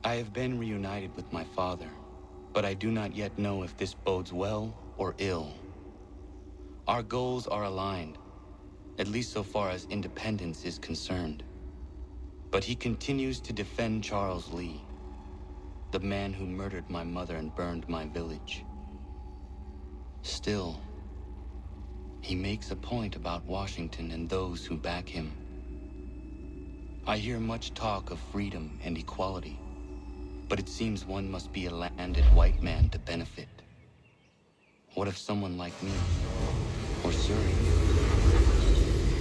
I have been reunited with my father, but I do not yet know if this bodes well or ill. Our goals are aligned, at least so far as independence is concerned. But he continues to defend Charles Lee, the man who murdered my mother and burned my village. Still, he makes a point about Washington and those who back him. I hear much talk of freedom and equality, but it seems one must be a landed white man to benefit. What if someone like me, or Surrey?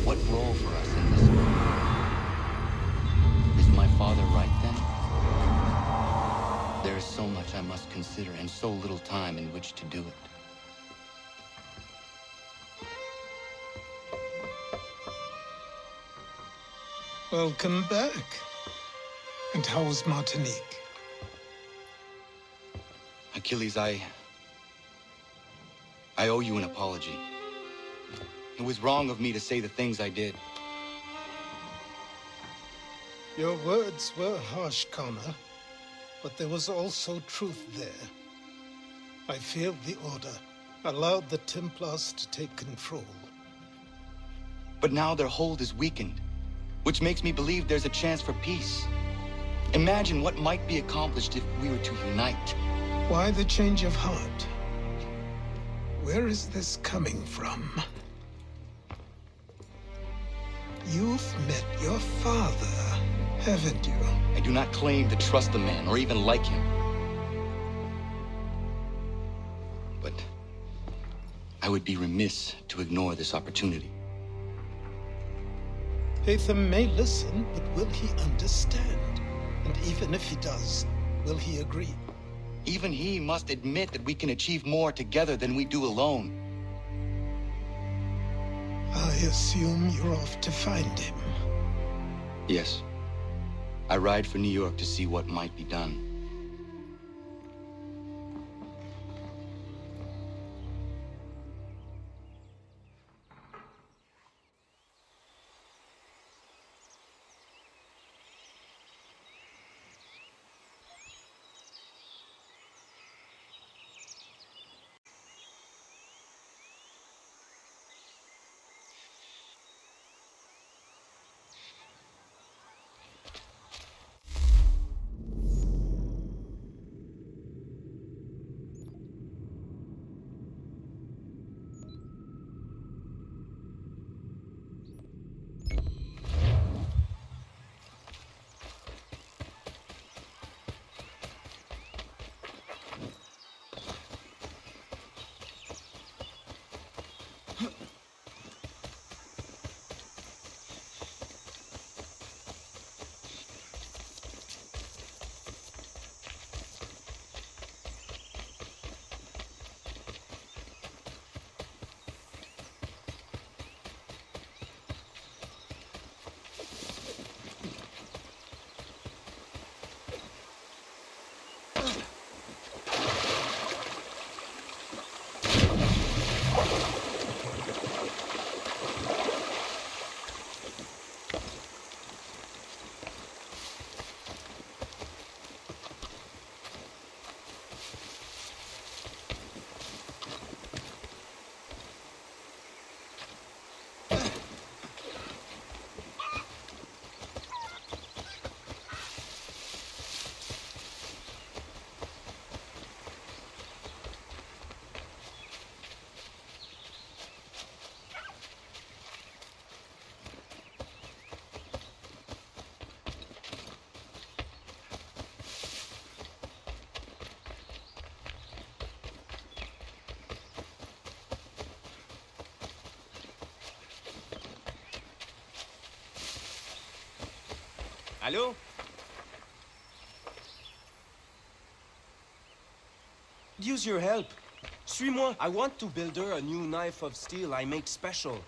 What role for us in this? Is my father right then? There is so much I must consider and so little time in which to do it. Welcome back. And how was Martinique? Achilles, I owe you an apology. It was wrong of me to say the things I did. Your words were harsh, Connor, but there was also truth there. I failed the Order, allowed the Templars to take control. But now their hold is weakened, which makes me believe there's a chance for peace. Imagine what might be accomplished if we were to unite. Why the change of heart? Where is this coming from? You've met your father, haven't you? I do not claim to trust the man or even like him. But I would be remiss to ignore this opportunity. Hatham may listen, but will he understand? And even if he does, will he agree? Even he must admit that we can achieve more together than we do alone. I assume you're off to find him. Yes. I ride for New York to see what might be done. Allô? Use your help. Suis-moi. I want to build her a new knife of steel I make special.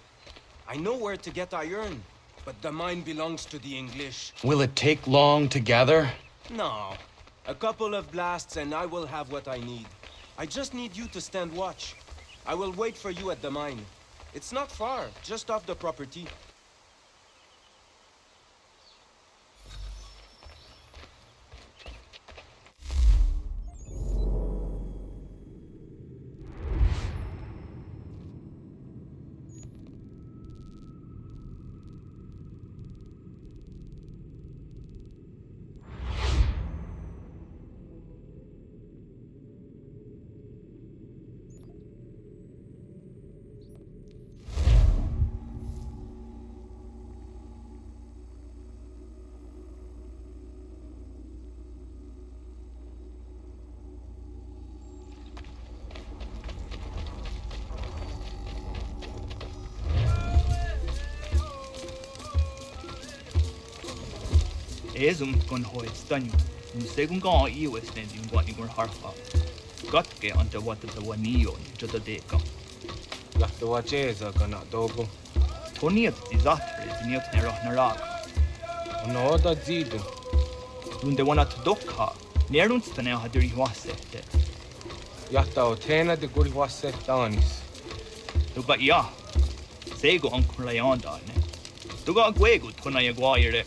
I know where to get iron, but the mine belongs to the English. Will it take long to gather? No. A couple of blasts and I will have what I need. I just need you to stand watch. I will wait for you at the mine. It's not far, just off the property. Ezum kon hoit stanyu. Segun ga iwes ne yung gwani gur harfa. Gatke ante wata the wanio jota deka. Lahto wacheza kana dogo. Toniat dizatre ziniot ne Ratonhnhaké. Ono da zidu. Dunde wana tdokha. Nerunstane hadiri wasete. Jahta o tena de guri wasse tanis. Tuga ja. Sego ankun lajandane. Tuga gwegu tona jaguaire.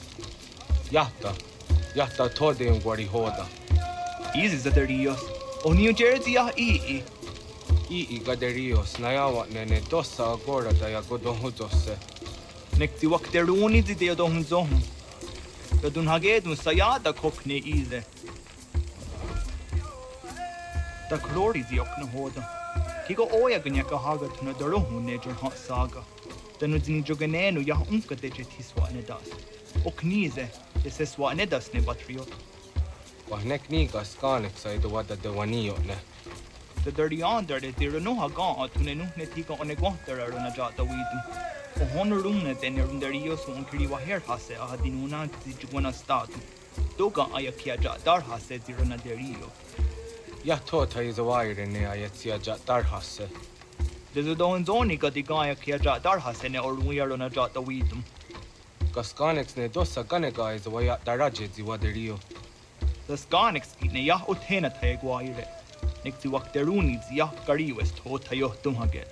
Jahta tode yung guri hoda. Easy zaderios. O New Jersey ja ii. Ii gaderios na yawa nene dossa agora da ya godonhudosse. Nekti wakteruni zide yadon zohum. Ratonhnhaké dun sayada kokne ize. Da klori ziok na hoda. Kigo oya ganyaka haga tuna darohu nejer hot saga. Danu zini joganenu ya unka deje tiswa nedas. O knize, jeseswa nedas ne batriot. Wahnek niga skanek sa idu wada de wanio ne. The dirty under de tiranoha ga tunenu ne tiga onegwantara na jata widum. O honorumne tenerun derios un kiriwa herhase ahadinuna zijugwana statu. Doga ayakia ja darhase zirana derio. Jahtota is a wire ne ayetsia ja darhasse. Dezo don zoni ka digaya kia ja darhase ne oruyaro na jata widum. Kaskanex ne dossa ganega is a waya daraje zi waderio. The skanix ne ya otena taegwaire. Nixi wakteruni zia kariwest hota yohtumhage.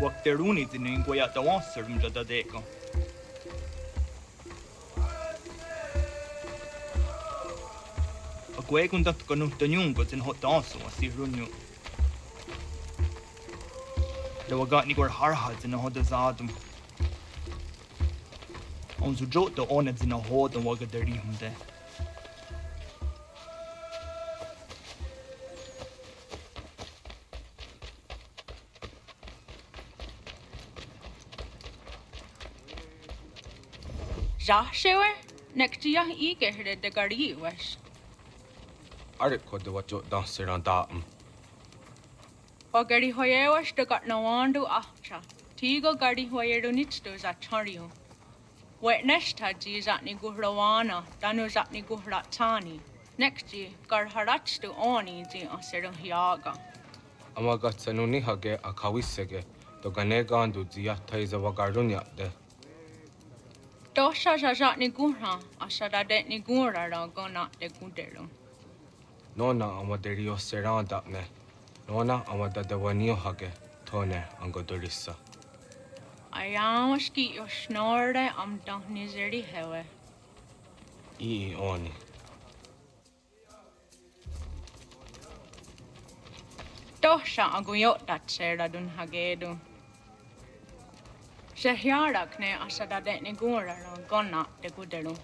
Wakteruni zinengwaya tawanserum jata deka. Gwekun dat kanu tanyungo zin hot danso asi runyo. Da wagat ni gwar harhad zin hoda zadum. On zu jot da onet zin hoda waga dari hunde. Zashewer? Nektia ige hede de gari wesh. Ariko de wajo danser an daam. O gari hoyewash de gat nawandu ahcha. Tigo gari hoyeru nitstu za chariu. Wet neshta ji zatni guhrawana, danu zatni guhratani. Nekji gar haratstu oni ji aseru hiaga. Amagatsanu nihage akawisege. To ganega andu zi jahta is a wagarunya de. Tosha zatni guhra, asada detni gurara gona de guderu. Nona amaderio seranda ne. Nona amada de wanio hage. Tone angodorissa. Ayamaski yo snorde am dahnizeri hewe. Ii oni. Tosha aguyot dat serda dun hagedu. Sehyarak ne asada detni gurara gona de guderu.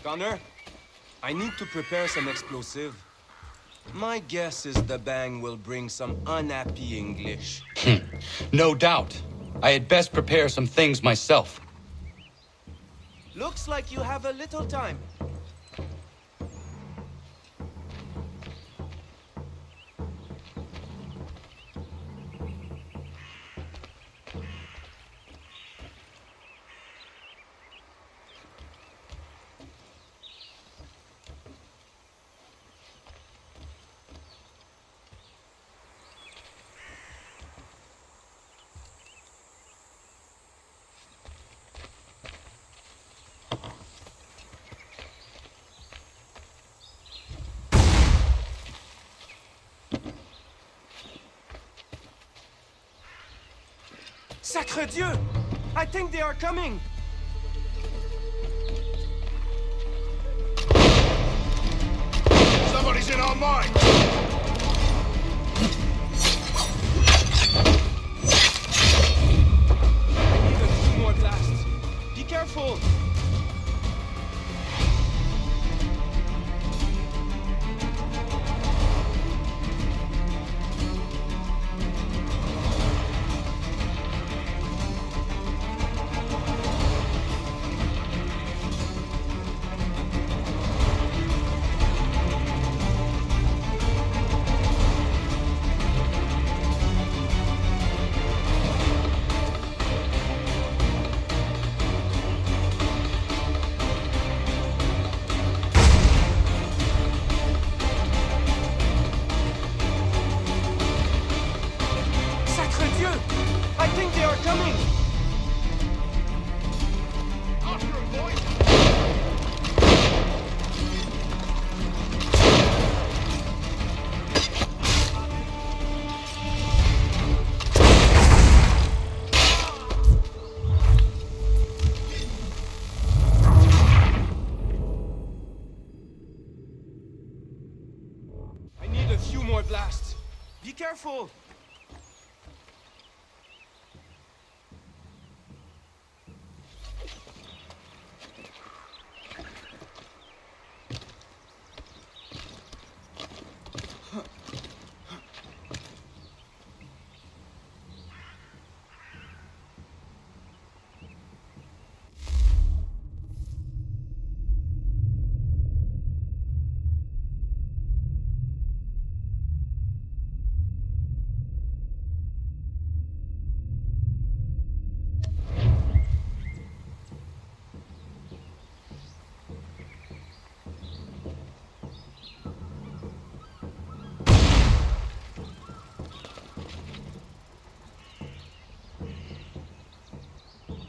Connor, I need to prepare some explosive. My guess is the bang will bring some unhappy English. No doubt. I had best prepare some things myself. Looks like you have a little time. Sacre Dieu! I think they are coming! Somebody's in our mine! I need a few more blasts. Be careful! I think they are coming! After him, boys! I need a few more blasts. Be careful!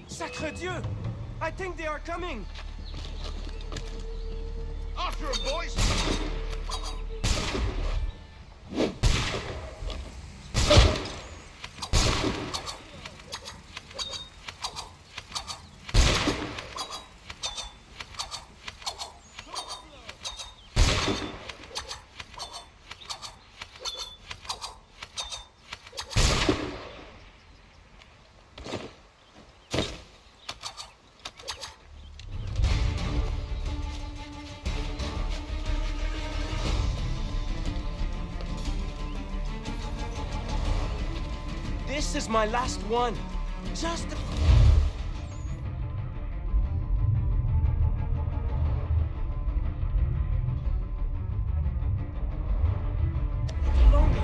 Sacre Dieu! I think they are coming! After him, boys! This is my last one. Just... longer.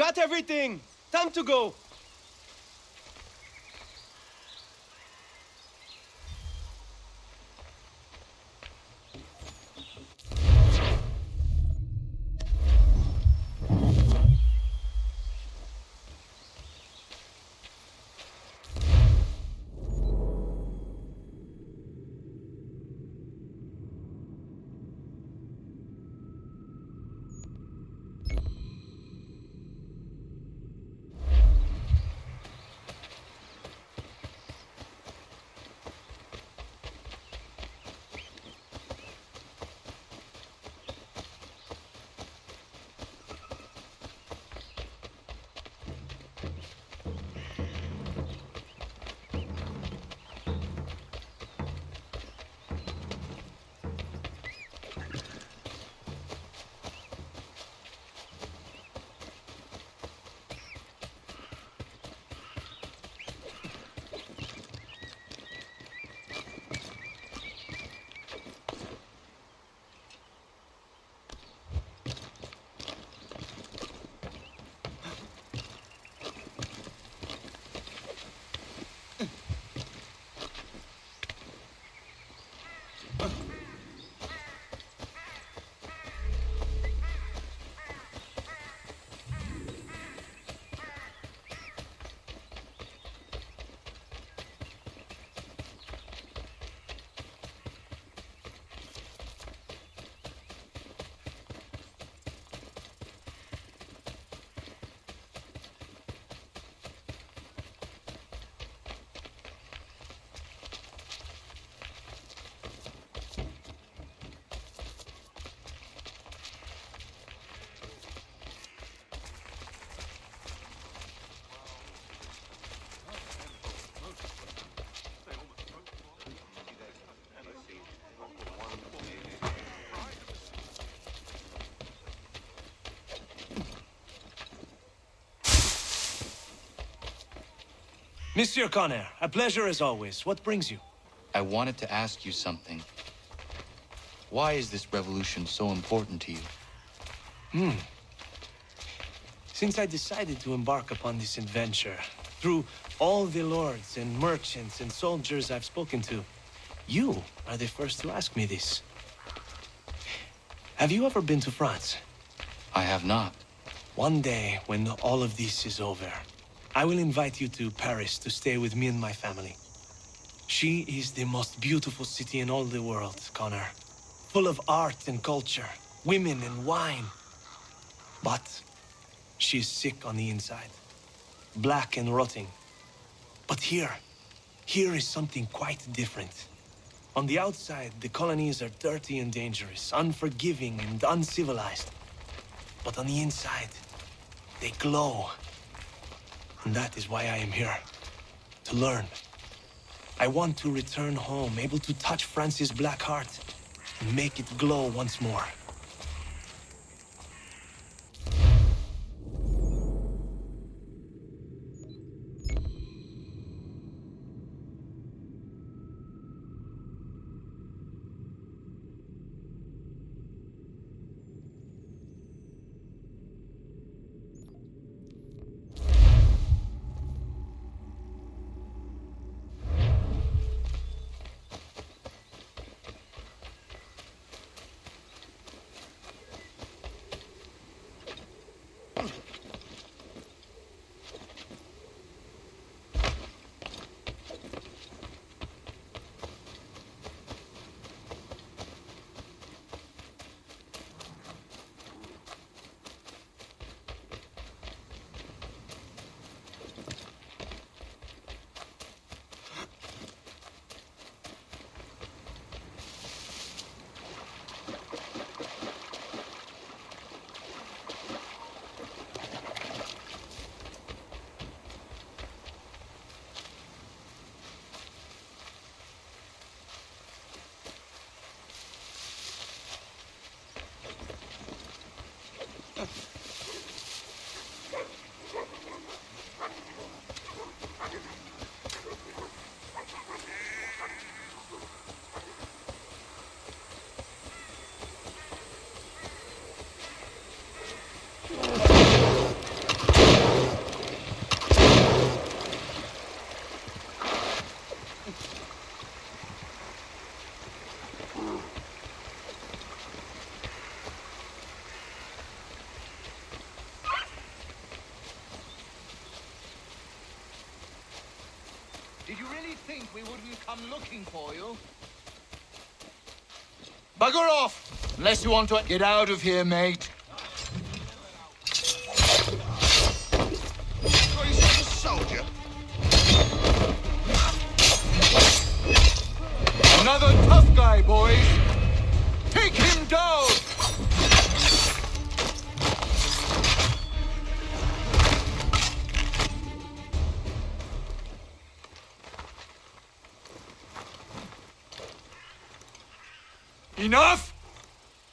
Got everything! Time to go! Monsieur Connor, a pleasure as always. What brings you? I wanted to ask you something. Why is this revolution so important to you? Since I decided to embark upon this adventure, through all the lords and merchants and soldiers I've spoken to, you are the first to ask me this. Have you ever been to France? I have not. One day, when all of this is over, I will invite you to Paris to stay with me and my family. She is the most beautiful city in all the world, Connor. Full of art and culture, women and wine. But she is sick on the inside. Black and rotting. But here is something quite different. On the outside, the colonies are dirty and dangerous, unforgiving and uncivilized. But on the inside, they glow. And that is why I am here. To learn. I want to return home, able to touch France's black heart and make it glow once more. Did you really think we wouldn't come looking for you? Bugger off! Unless you want to get out of here, mate. Oh, he's like a soldier. Another tough guy, boys. Take him down! Enough!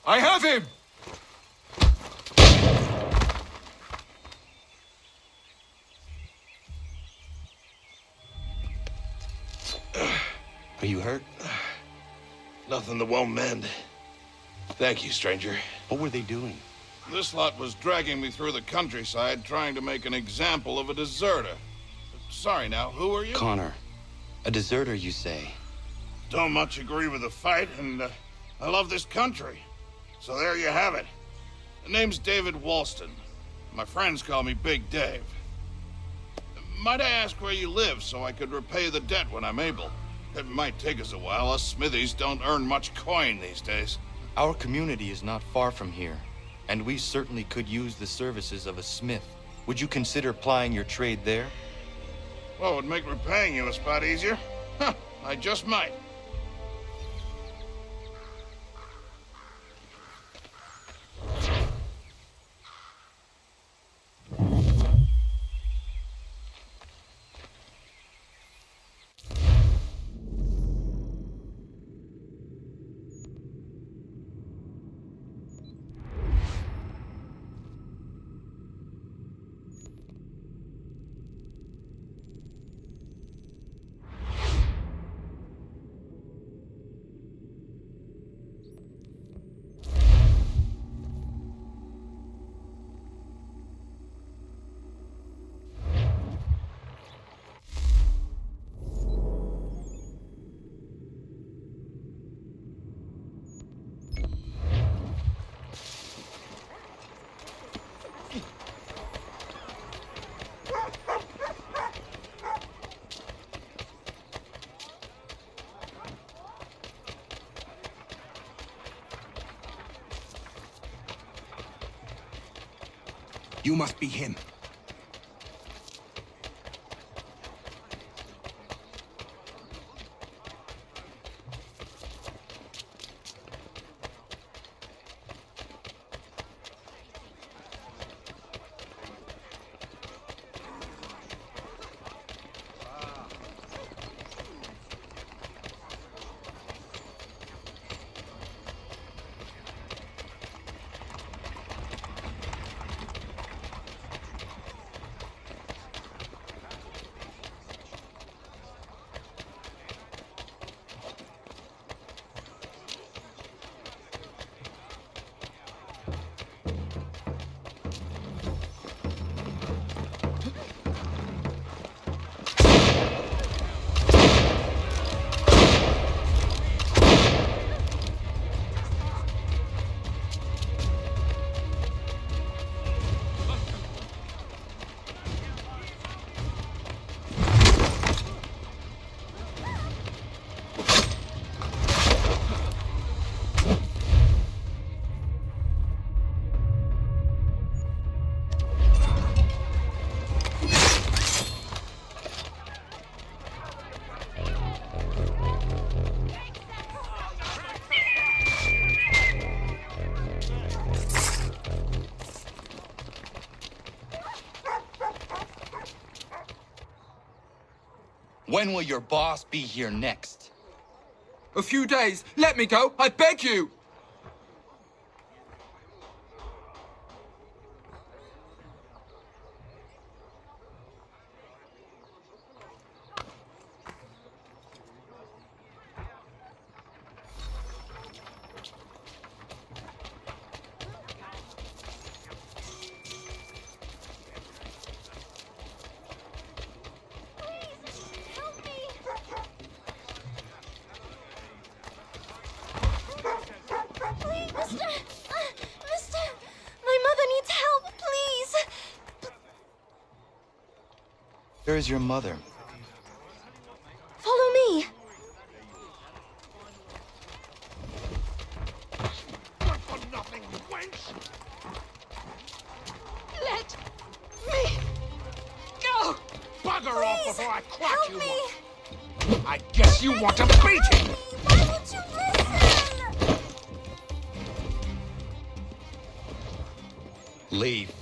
I have him! Are you hurt? Nothing that won't mend. Thank you, stranger. What were they doing? This lot was dragging me through the countryside, trying to make an example of a deserter. Sorry now, who are you? Connor. A deserter, you say? Don't much agree with the fight, and I love this country. So there you have it. The name's David Walston. My friends call me Big Dave. Might I ask where you live so I could repay the debt when I'm able? It might take us a while. Us smithies don't earn much coin these days. Our community is not far from here, and we certainly could use the services of a smith. Would you consider plying your trade there? Well, it would make repaying you a spot easier. Huh, I just might. You must be him. When will your boss be here next? A few days. Let me go. I beg you. Mister, my mother needs help, please. Where is your mother? I guess you want a beating! Why won't you listen? Leave.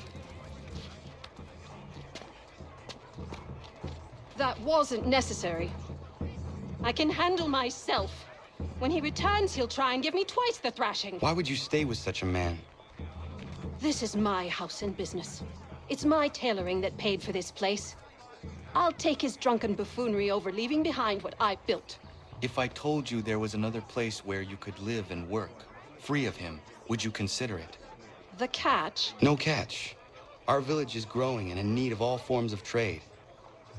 That wasn't necessary. I can handle myself. When he returns, he'll try and give me twice the thrashing. Why would you stay with such a man? This is my house and business. It's my tailoring that paid for this place. I'll take his drunken buffoonery over leaving behind what I built. If I told you there was another place where you could live and work, free of him, would you consider it? The catch? No catch. Our village is growing and in need of all forms of trade.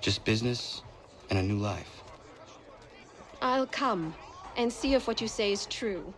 Just business and a new life. I'll come and see if what you say is true.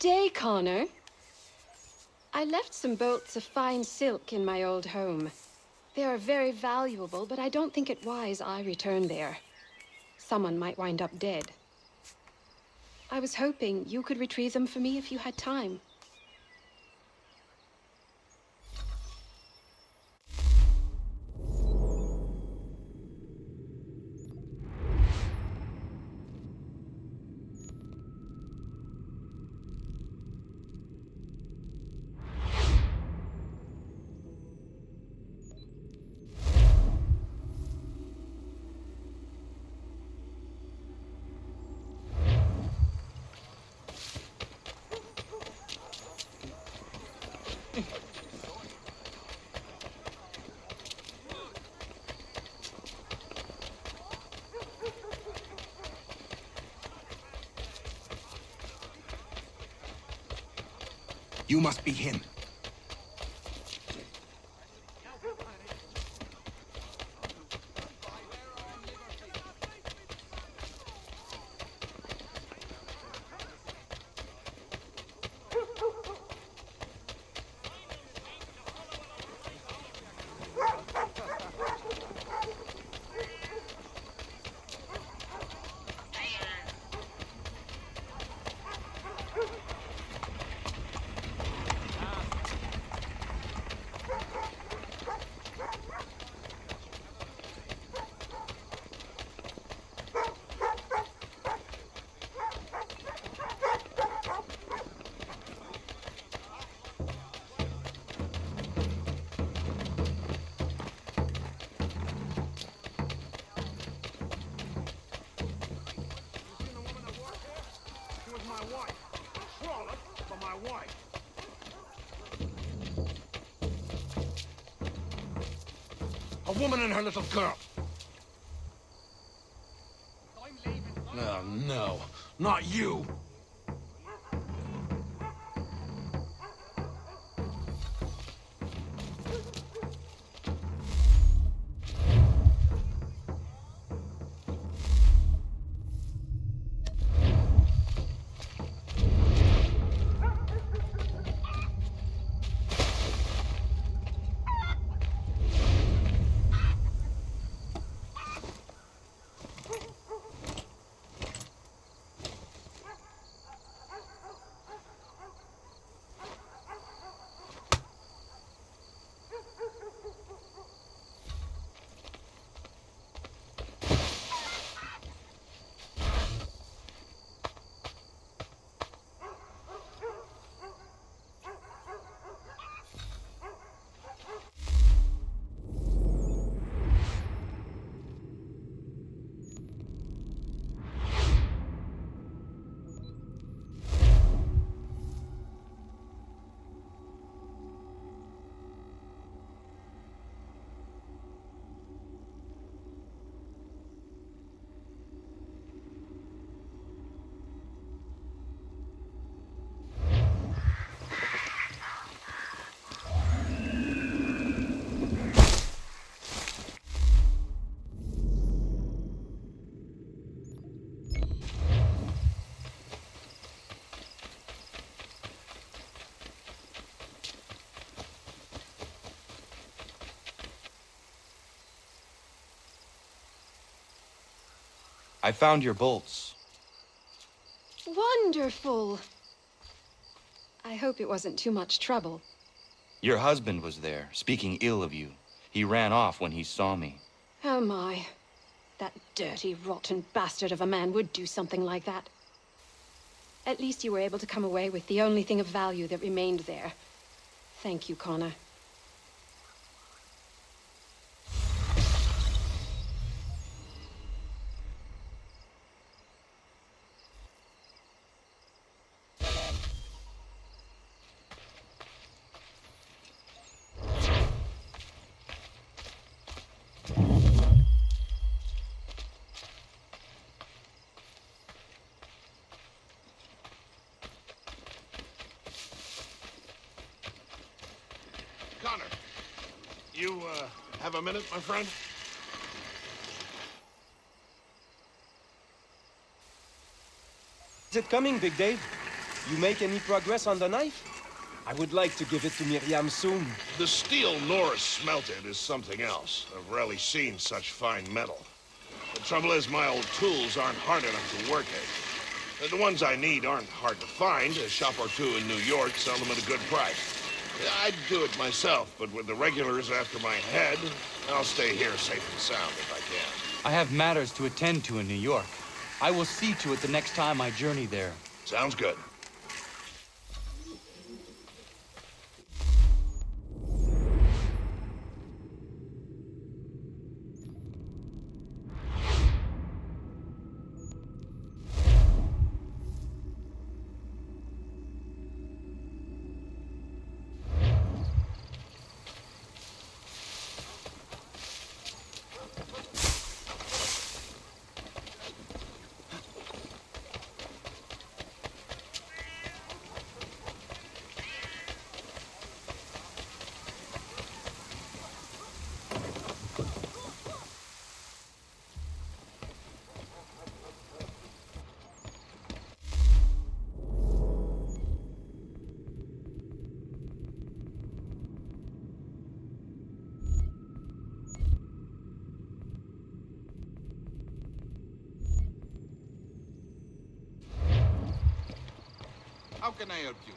Day, Connor. I left some bolts of fine silk in my old home. They are very valuable, but I don't think it wise I return there. Someone might wind up dead. I was hoping you could retrieve them for me if you had time. You must be him. A woman and her little girl. Oh, no. Not you. I found your bolts. Wonderful. I hope it wasn't too much trouble. Your husband was there, speaking ill of you. He ran off when he saw me. Oh my. That dirty, rotten bastard of a man would do something like that. At least you were able to come away with the only thing of value that remained there. Thank you, Connor. Connor, you, have a minute, my friend? Is it coming, Big Dave? You make any progress on the knife? I would like to give it to Miriam soon. The steel Norris smelted is something else. I've rarely seen such fine metal. The trouble is, my old tools aren't hard enough to work at. The ones I need aren't hard to find. A shop or two in New York sell them at a good price. I'd do it myself, but with the regulars after my head, I'll stay here safe and sound if I can. I have matters to attend to in New York. I will see to it the next time I journey there. Sounds good. How can I help you?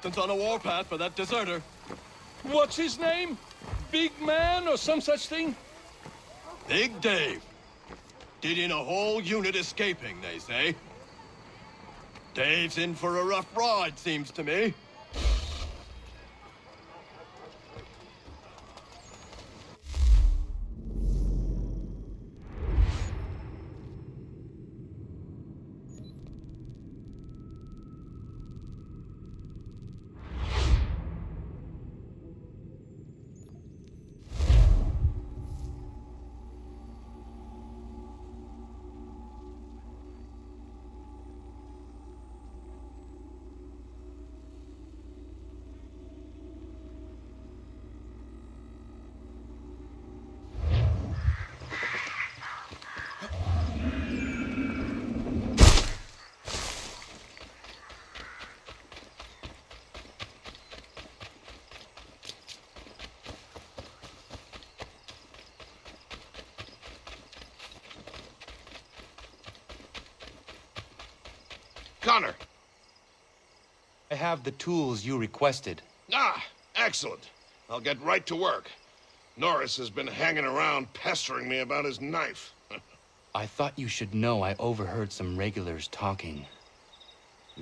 captain's on a warpath for that deserter. What's his name? Big Man or some such thing? Big Dave. Did in a whole unit escaping, they say. Dave's in for a rough ride, seems to me. Connor! I have the tools you requested. Ah, excellent. I'll get right to work. Norris has been hanging around pestering me about his knife. I thought you should know I overheard some regulars talking.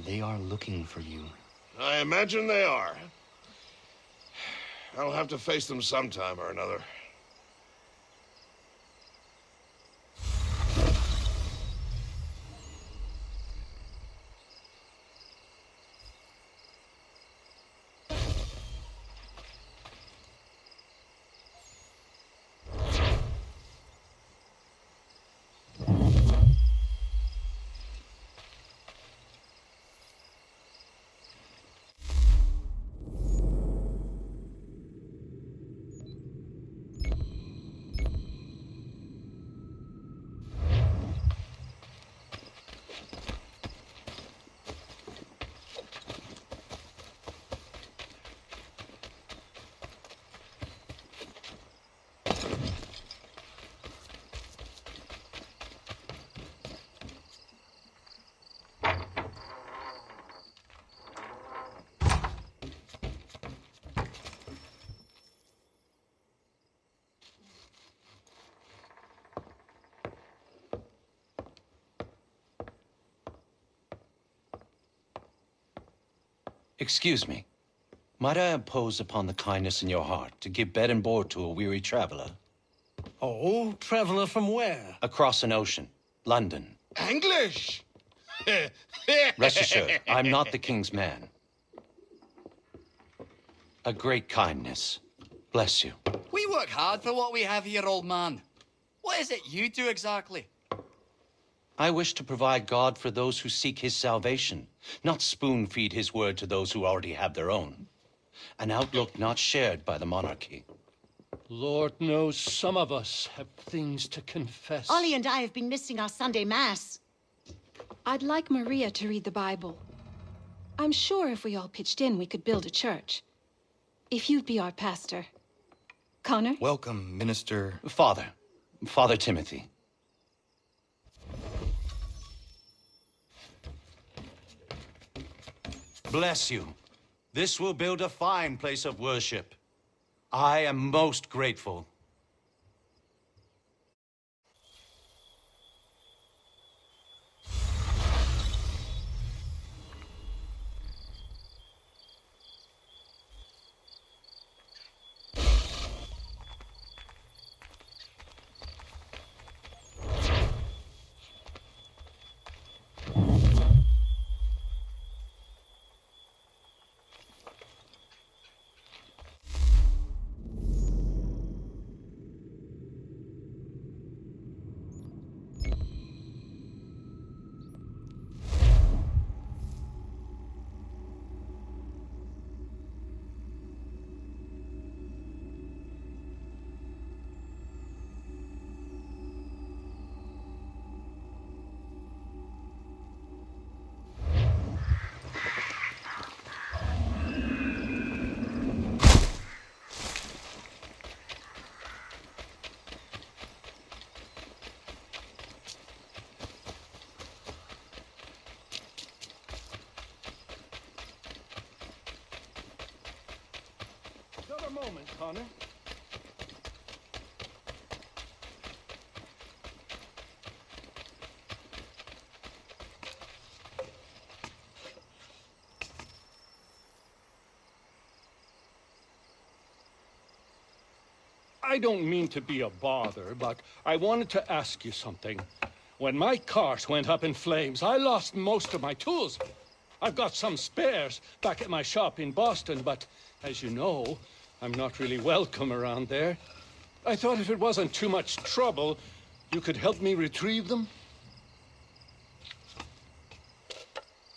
They are looking for you. I imagine they are. I'll have to face them sometime or another. Excuse me. Might I impose upon the kindness in your heart to give bed and board to a weary traveler? Oh, traveler from where? Across an ocean. London. English! Rest assured, I'm not the king's man. A great kindness. Bless you. We work hard for what we have here, old man. What is it you do exactly? I wish to provide God for those who seek his salvation, not spoon-feed his word to those who already have their own. An outlook not shared by the monarchy. Lord knows some of us have things to confess. Ollie and I have been missing our Sunday Mass. I'd like Maria to read the Bible. I'm sure if we all pitched in, we could build a church. If you'd be our pastor. Connor? Welcome, Minister... Father Timothy. Bless you. This will build a fine place of worship. I am most grateful. a moment, Connor. I don't mean to be a bother, but I wanted to ask you something. When my cart went up in flames, I lost most of my tools. I've got some spares back at my shop in Boston, but as you know, I'm not really welcome around there. I thought if it wasn't too much trouble, you could help me retrieve them?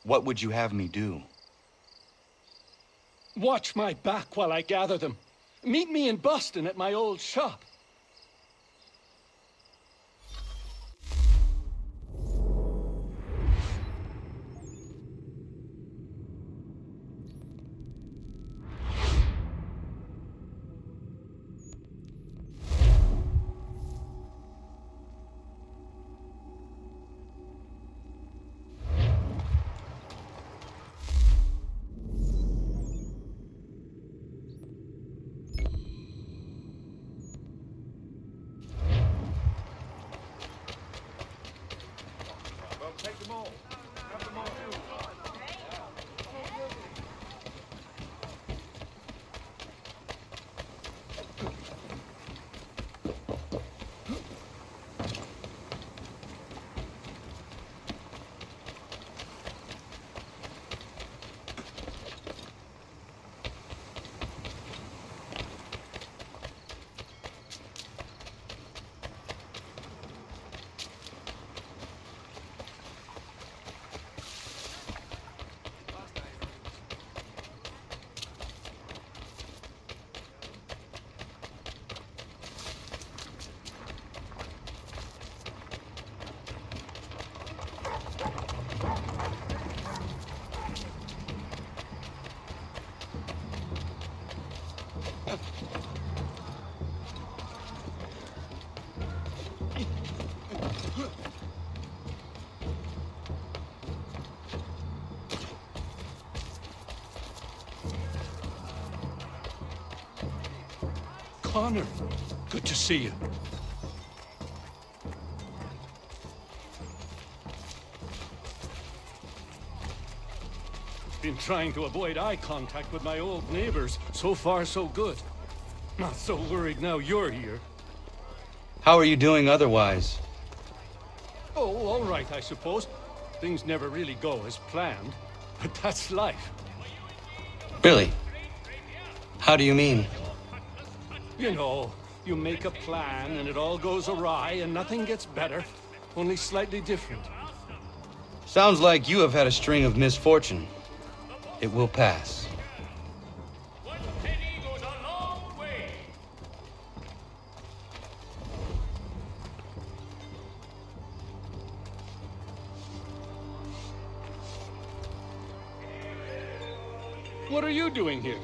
What would you have me do? Watch my back while I gather them. Meet me in Boston at my old shop. Connor, good to see you. Been trying to avoid eye contact with my old neighbors. So far, so good. Not so worried now you're here. How are you doing otherwise? Oh, all right, I suppose. Things never really go as planned, but that's life. Really? How do you mean? You know, you make a plan and it all goes awry and nothing gets better, only slightly different. Sounds like you have had a string of misfortune. It will pass. What are you doing here?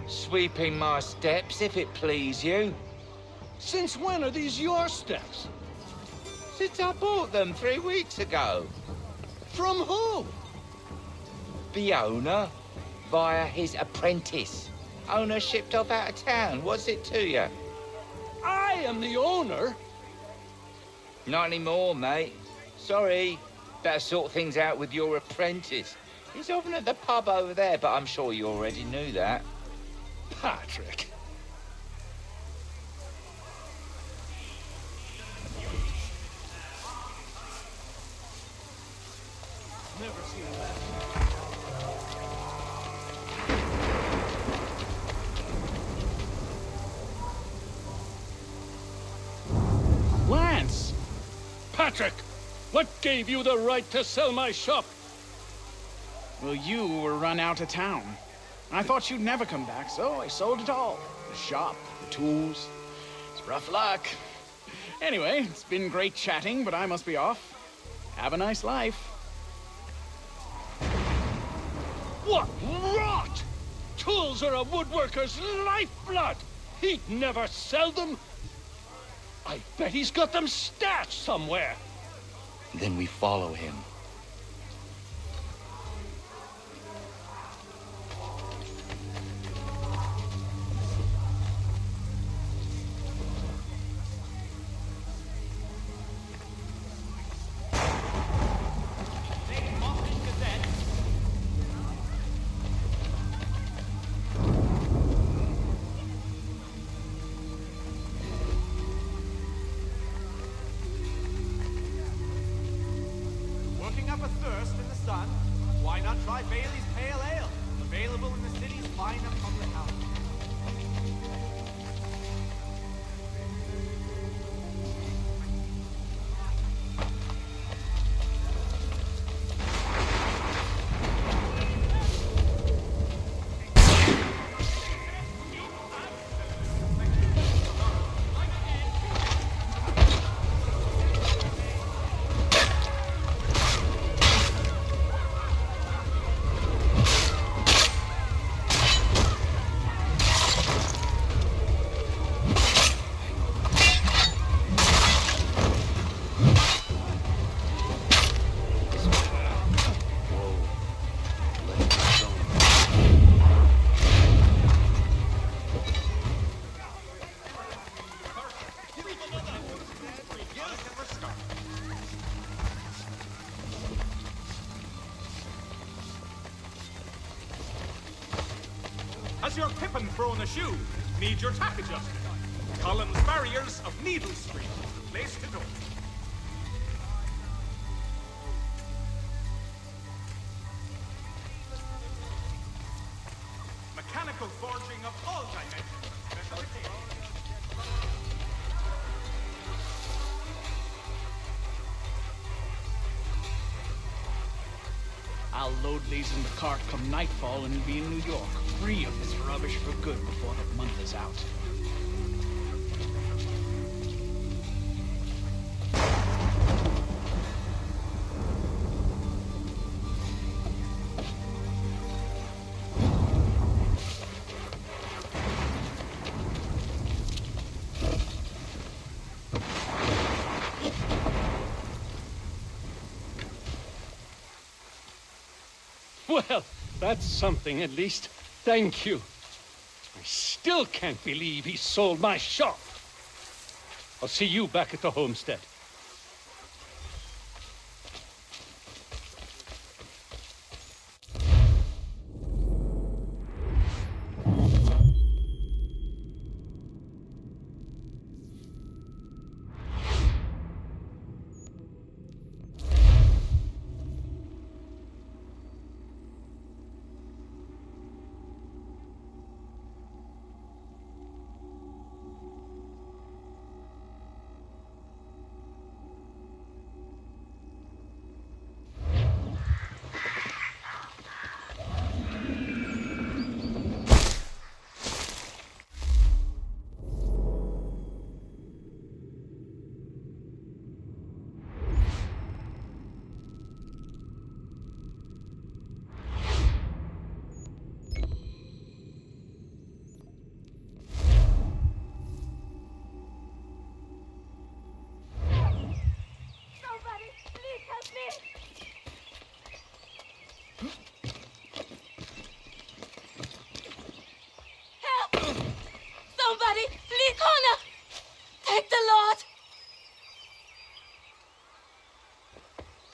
Sweeping my steps, if it please you. Since when are these your steps? Since I bought them 3 weeks ago. From who? The owner, via his apprentice. Owner shipped off out of town. What's it to you? I am the owner? Not anymore, mate. Sorry. Better sort things out with your apprentice. He's often at the pub over there, but I'm sure you already knew that. Patrick. Never seen that. Lance! Patrick! What gave you the right to sell my shop? Well, you were run out of town. I thought you'd never come back, so I sold it all. The shop, the tools. It's rough luck. Anyway, it's been great chatting, but I must be off. Have a nice life. What rot! Tools are a woodworker's lifeblood! He'd never sell them! I bet he's got them stashed somewhere! Then we follow him. try Bailey's Pale Ale, available in the city's finest public house. Has your pippin thrown a shoe? Need your tack adjusted? Columns Barriers of Needle Street. Place to go. Mechanical forging of all dimensions. Specification. I'll load these in the cart come nightfall and be in New York, free of this rubbish for good before the month is out. Well, that's something at least. Thank you. I still can't believe he sold my shop. I'll see you back at the homestead.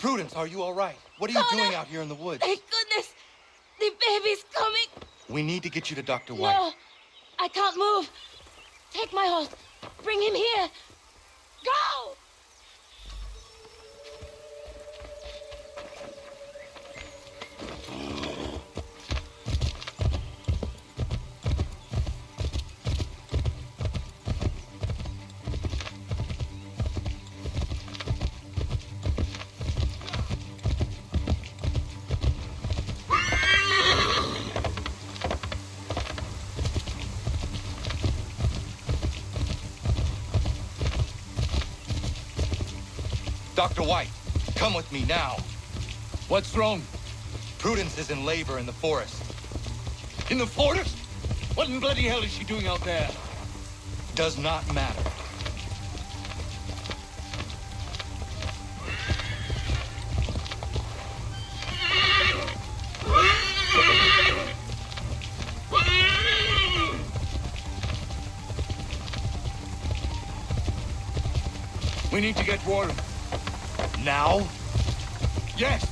Prudence, are you all right? What are you doing out here in the woods? Thank goodness! The baby's coming! We need to get you to Dr. White. No! I can't move! Take my horse! Bring him here! Go! Dr. White, come with me now. What's wrong? Prudence is in labor in the forest. In the forest? What in bloody hell is she doing out there? Does not matter. We need to get water. Now? Yes!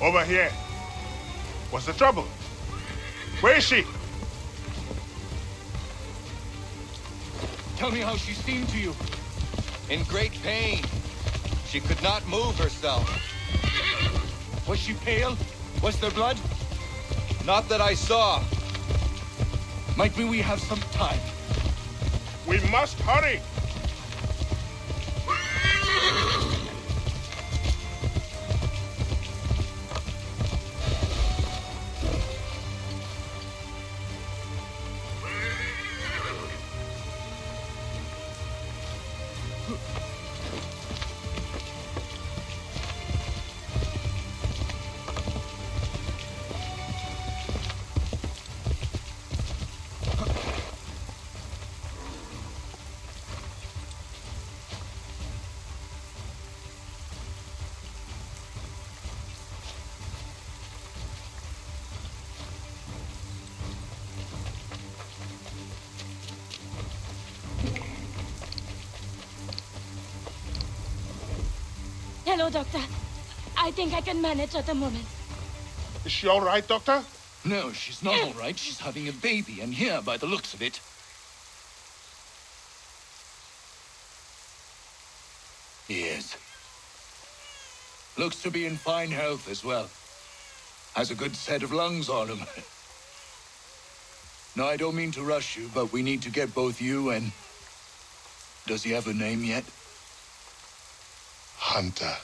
Over here. What's the trouble? Where is she? Tell me how she seemed to you. In great pain. She could not move herself. Was she pale? Was there blood? Not that I saw. Might we have some time? We must hurry. Hello, Doctor. I think I can manage at the moment. Is she all right, Doctor? No, she's not all right. She's having a baby, and here, by the looks of it. Yes. Looks to be in fine health as well. Has a good set of lungs on him. No, I don't mean to rush you, but we need to get both you and... Does he have a name yet? Hunter.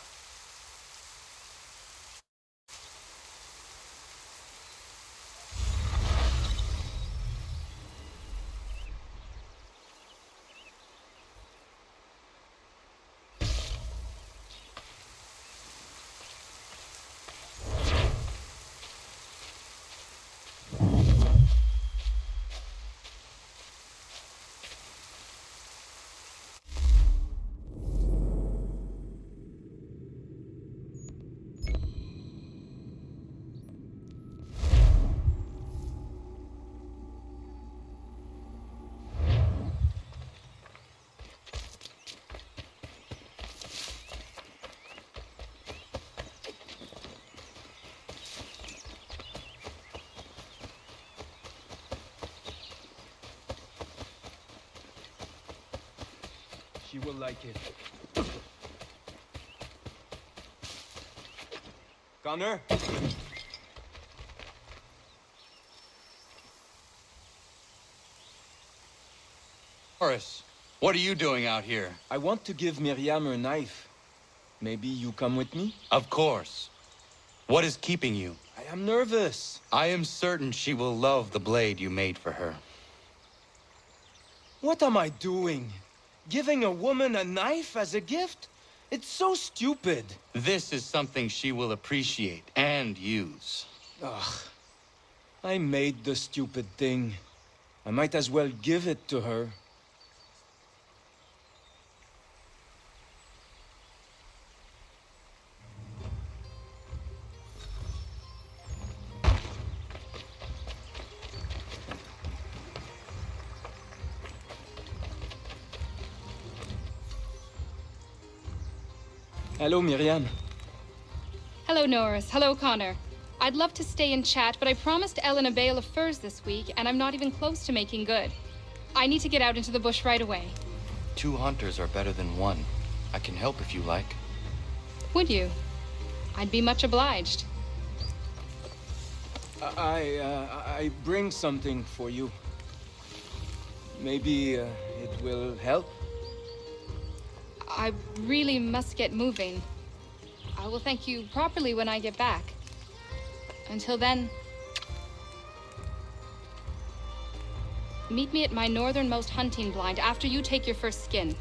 She will like it. Connor? Horace, what are you doing out here? I want to give Miriam her knife. Maybe you come with me? Of course. What is keeping you? I am nervous. I am certain she will love the blade you made for her. What am I doing? Giving a woman a knife as a gift? It's so stupid. This is something she will appreciate and use. Ugh. I made the stupid thing. I might as well give it to her. Hello, Miriam. Hello, Norris. Hello, Connor. I'd love to stay and chat, but I promised Ellen a bale of furs this week, and I'm not even close to making good. I need to get out into the bush right away. 2 hunters are better than 1. I can help if you like. Would you? I'd be much obliged. I bring something for you. Maybe it will help? I really must get moving. I will thank you properly when I get back. Until then, meet me at my northernmost hunting blind after you take your first skin.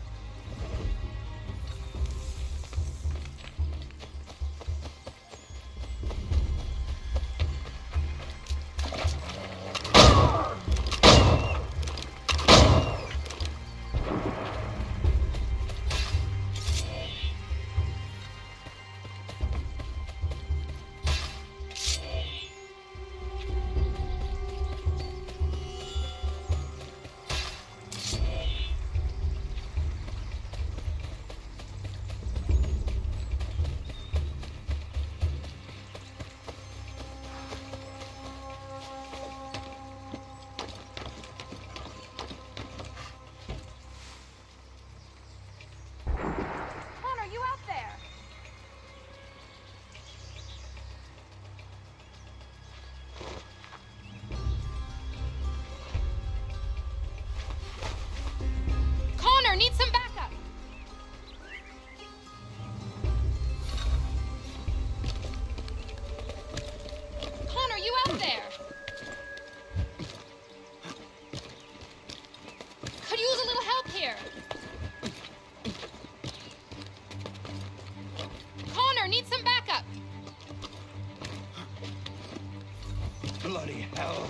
Bloody hell.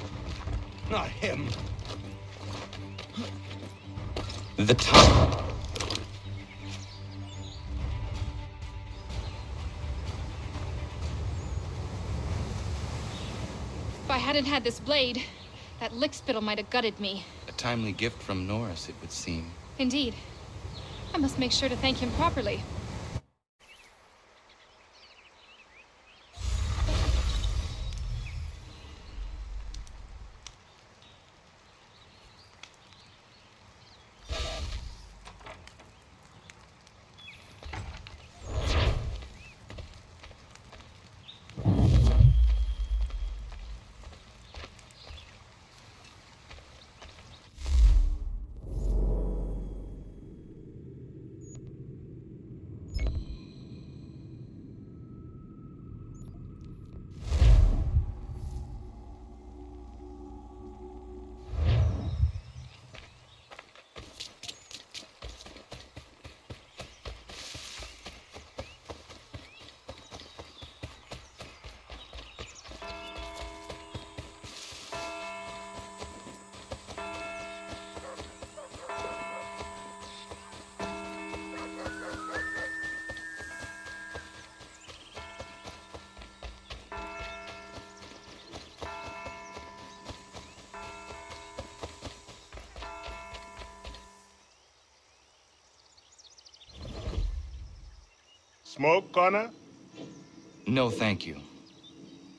Not him. The time. If I hadn't had this blade, that lickspittle might have gutted me. A timely gift from Norris, it would seem. Indeed. I must make sure to thank him properly. Smoke, Connor? No, thank you.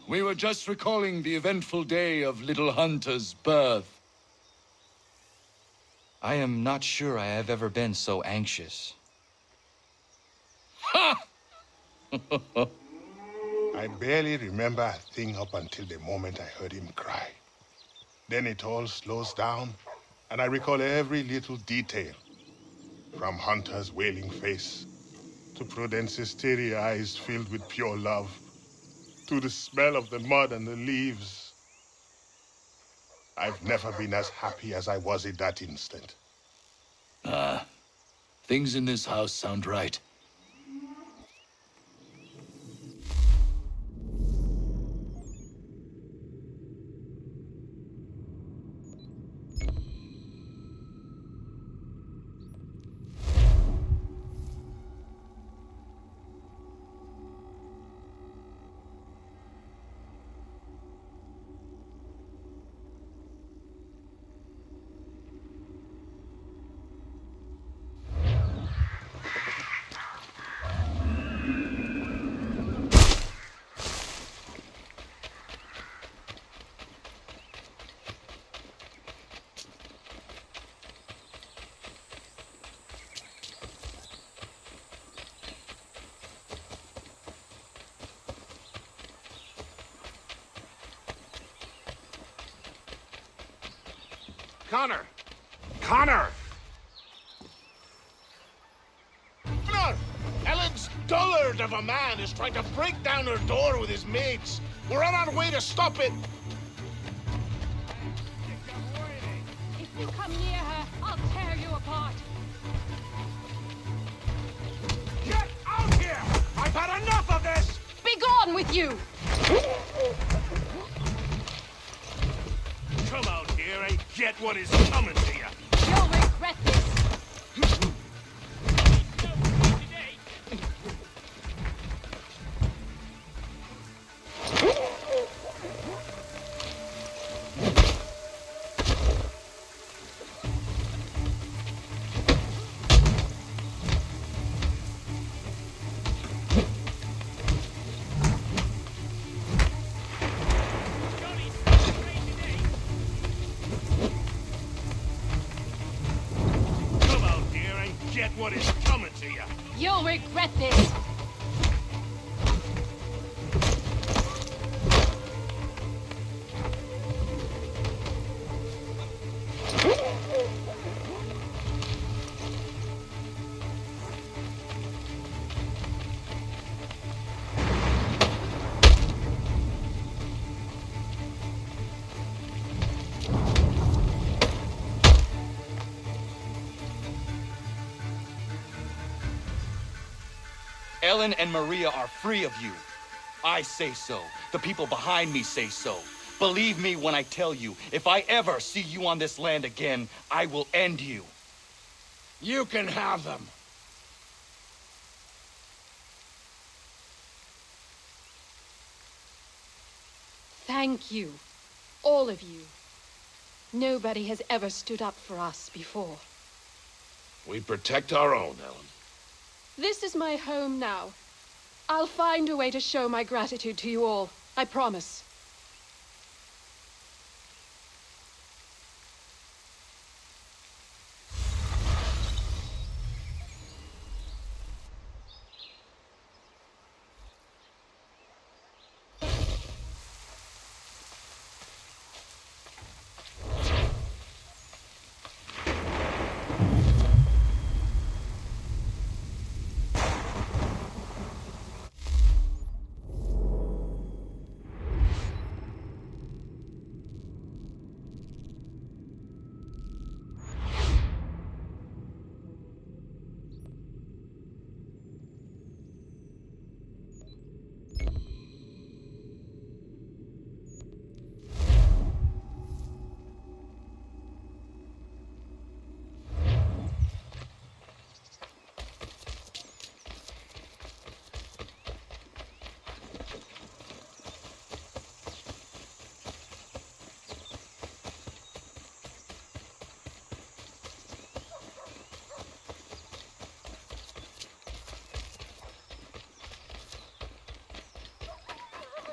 We were just recalling the eventful day of little Hunter's birth. I am not sure I have ever been so anxious. Ha! I barely remember a thing up until the moment I heard him cry. Then it all slows down, and I recall every little detail. From Hunter's wailing face, to Prudence's teary eyes filled with pure love, to the smell of the mud and the leaves. I've never been as happy as I was in that instant. Things in this house sound right. Connor! Connor! Connor! Ellen's dullard of a man is trying to break down her door with his mates. We're on our way to stop it. If you come near her, I'll tear you apart. Get out here! I've had enough of this! Be gone with you! Come out here and get what is coming to you. You'll regret this. What is coming to you? You'll regret this. Ellen and Maria are free of you. I say so. The people behind me say so. Believe me when I tell you, if I ever see you on this land again, I will end you. You can have them. Thank you, all of you. Nobody has ever stood up for us before. We protect our own, Ellen. This is my home now. I'll find a way to show my gratitude to you all, I promise.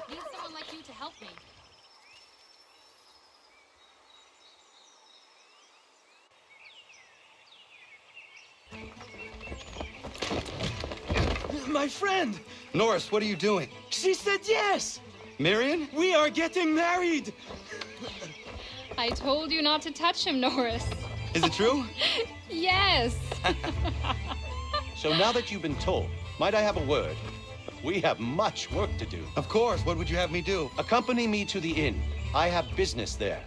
Need someone like you to help me. My friend! Norris, what are you doing? She said yes! Marion? We are getting married! I told you not to touch him, Norris. Is it true? Yes. So now that you've been told, might I have a word? We have much work to do. Of course. What would you have me do? Accompany me to the inn. I have business there.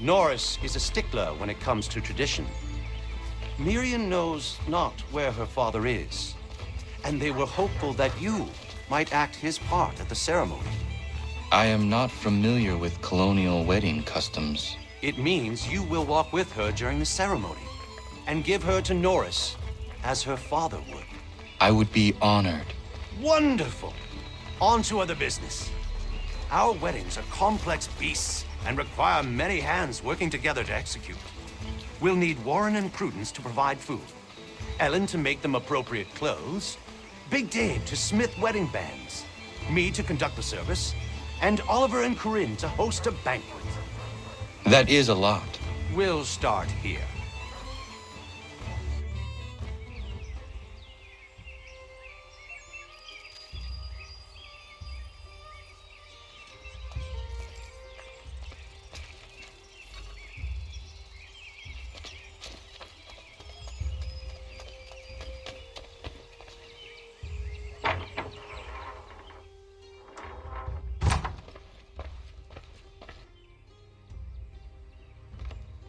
Norris is a stickler when it comes to tradition. Miriam knows not where her father is, and they were hopeful that you might act his part at the ceremony. I am not familiar with colonial wedding customs. It means you will walk with her during the ceremony and give her to Norris as her father would. I would be honored. Wonderful! On to other business. Our weddings are complex beasts and require many hands working together to execute. We'll need Warren and Prudence to provide food, Ellen to make them appropriate clothes, Big Dave to smith wedding bands, me to conduct the service, and Oliver and Corinne to host a banquet. That is a lot. We'll start here.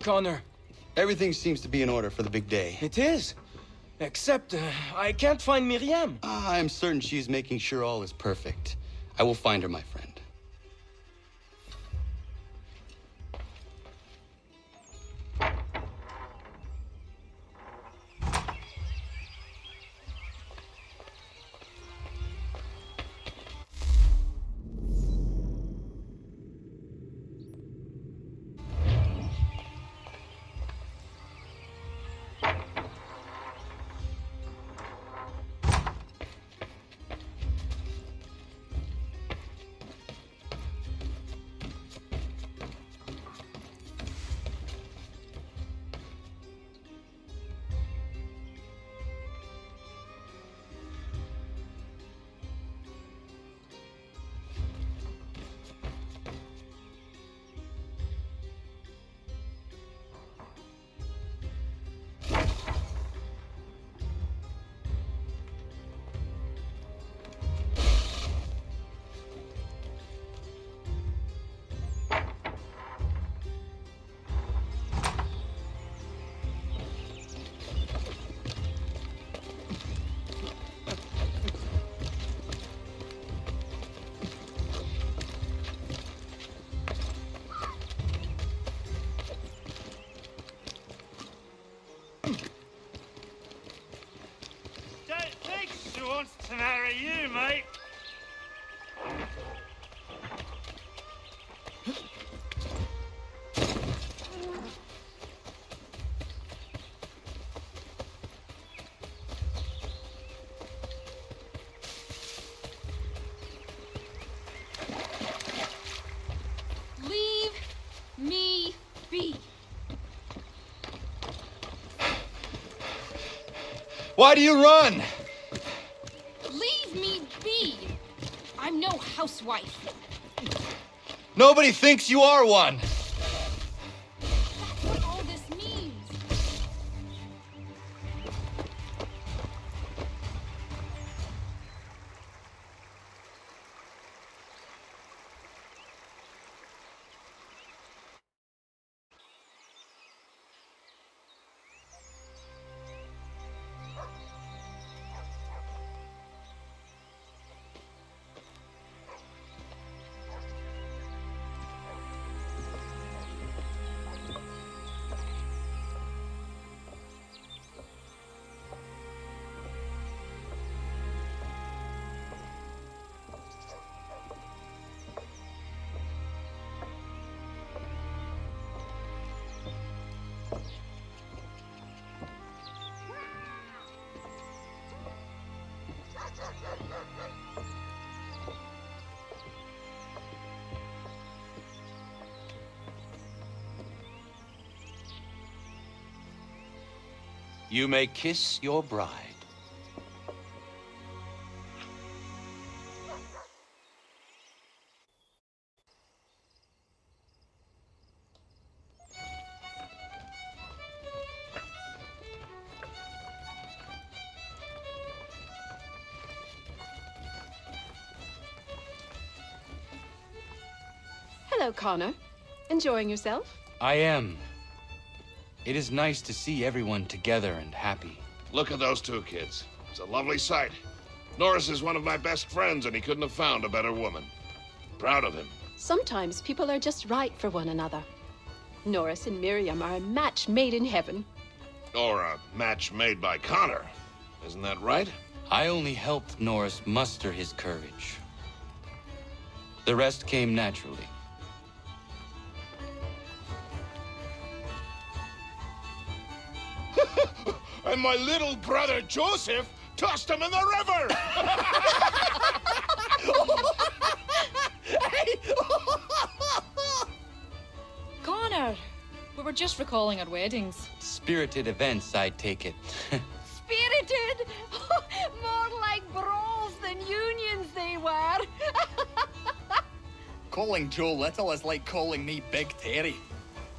Connor. Everything seems to be in order for the big day. It is. Except, I can't find Miriam. I'm certain she's making sure all is perfect. I will find her, my friend. Don't think she wants to marry you, mate. Leave me be. Why do you run? Leave me be. I'm no housewife. Nobody thinks you are one. That's what all this means. You may kiss your bride. Hello, Connor. Enjoying yourself? I am. It is nice to see everyone together and happy. Look at those two kids. It's a lovely sight. Norris is one of my best friends, and he couldn't have found a better woman. Proud of him. Sometimes people are just right for one another. Norris and Miriam are a match made in heaven. Or a match made by Connor. Isn't that right? I only helped Norris muster his courage. The rest came naturally. And my little brother Joseph tossed him in the river! Connor, we were just recalling our weddings. Spirited events, I take it. Spirited! More like brawls than unions they were. Calling Joe Little is like calling me Big Terry.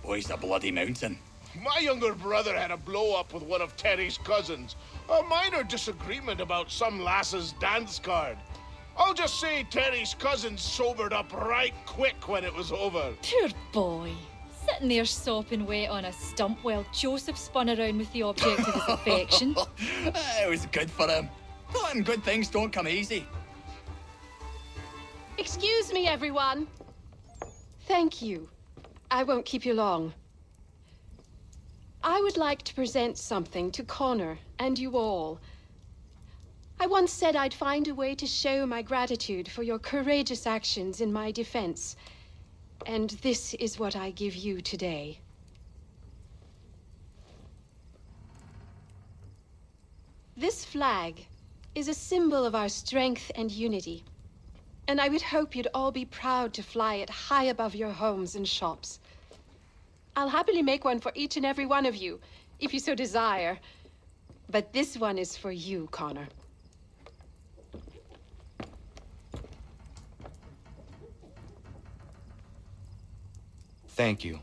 Boy's a bloody mountain. My younger brother had a blow-up with one of Terry's cousins. A minor disagreement about some lass's dance card. I'll just say Terry's cousin sobered up right quick when it was over. Poor boy. Sitting there sopping wet on a stump while Joseph spun around with the object of his affection. It was good for him. And good things don't come easy. Excuse me, everyone. Thank you. I won't keep you long. I would like to present something to Connor and you all. I once said I'd find a way to show my gratitude for your courageous actions in my defense. And this is what I give you today. This flag is a symbol of our strength and unity. And I would hope you'd all be proud to fly it high above your homes and shops. I'll happily make one for each and every one of you, if you so desire. But this one is for you, Connor. Thank you.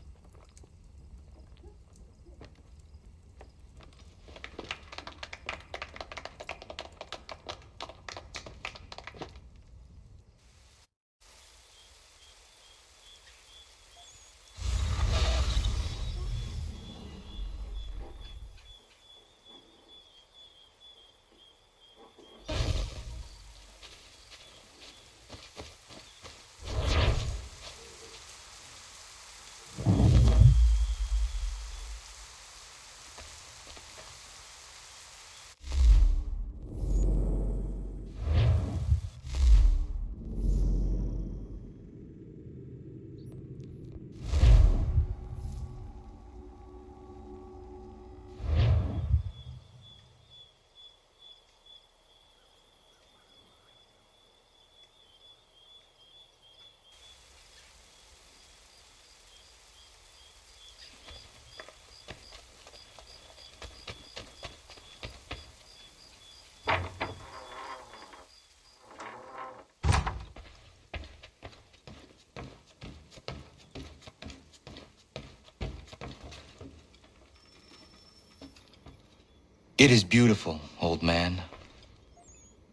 It is beautiful, old man.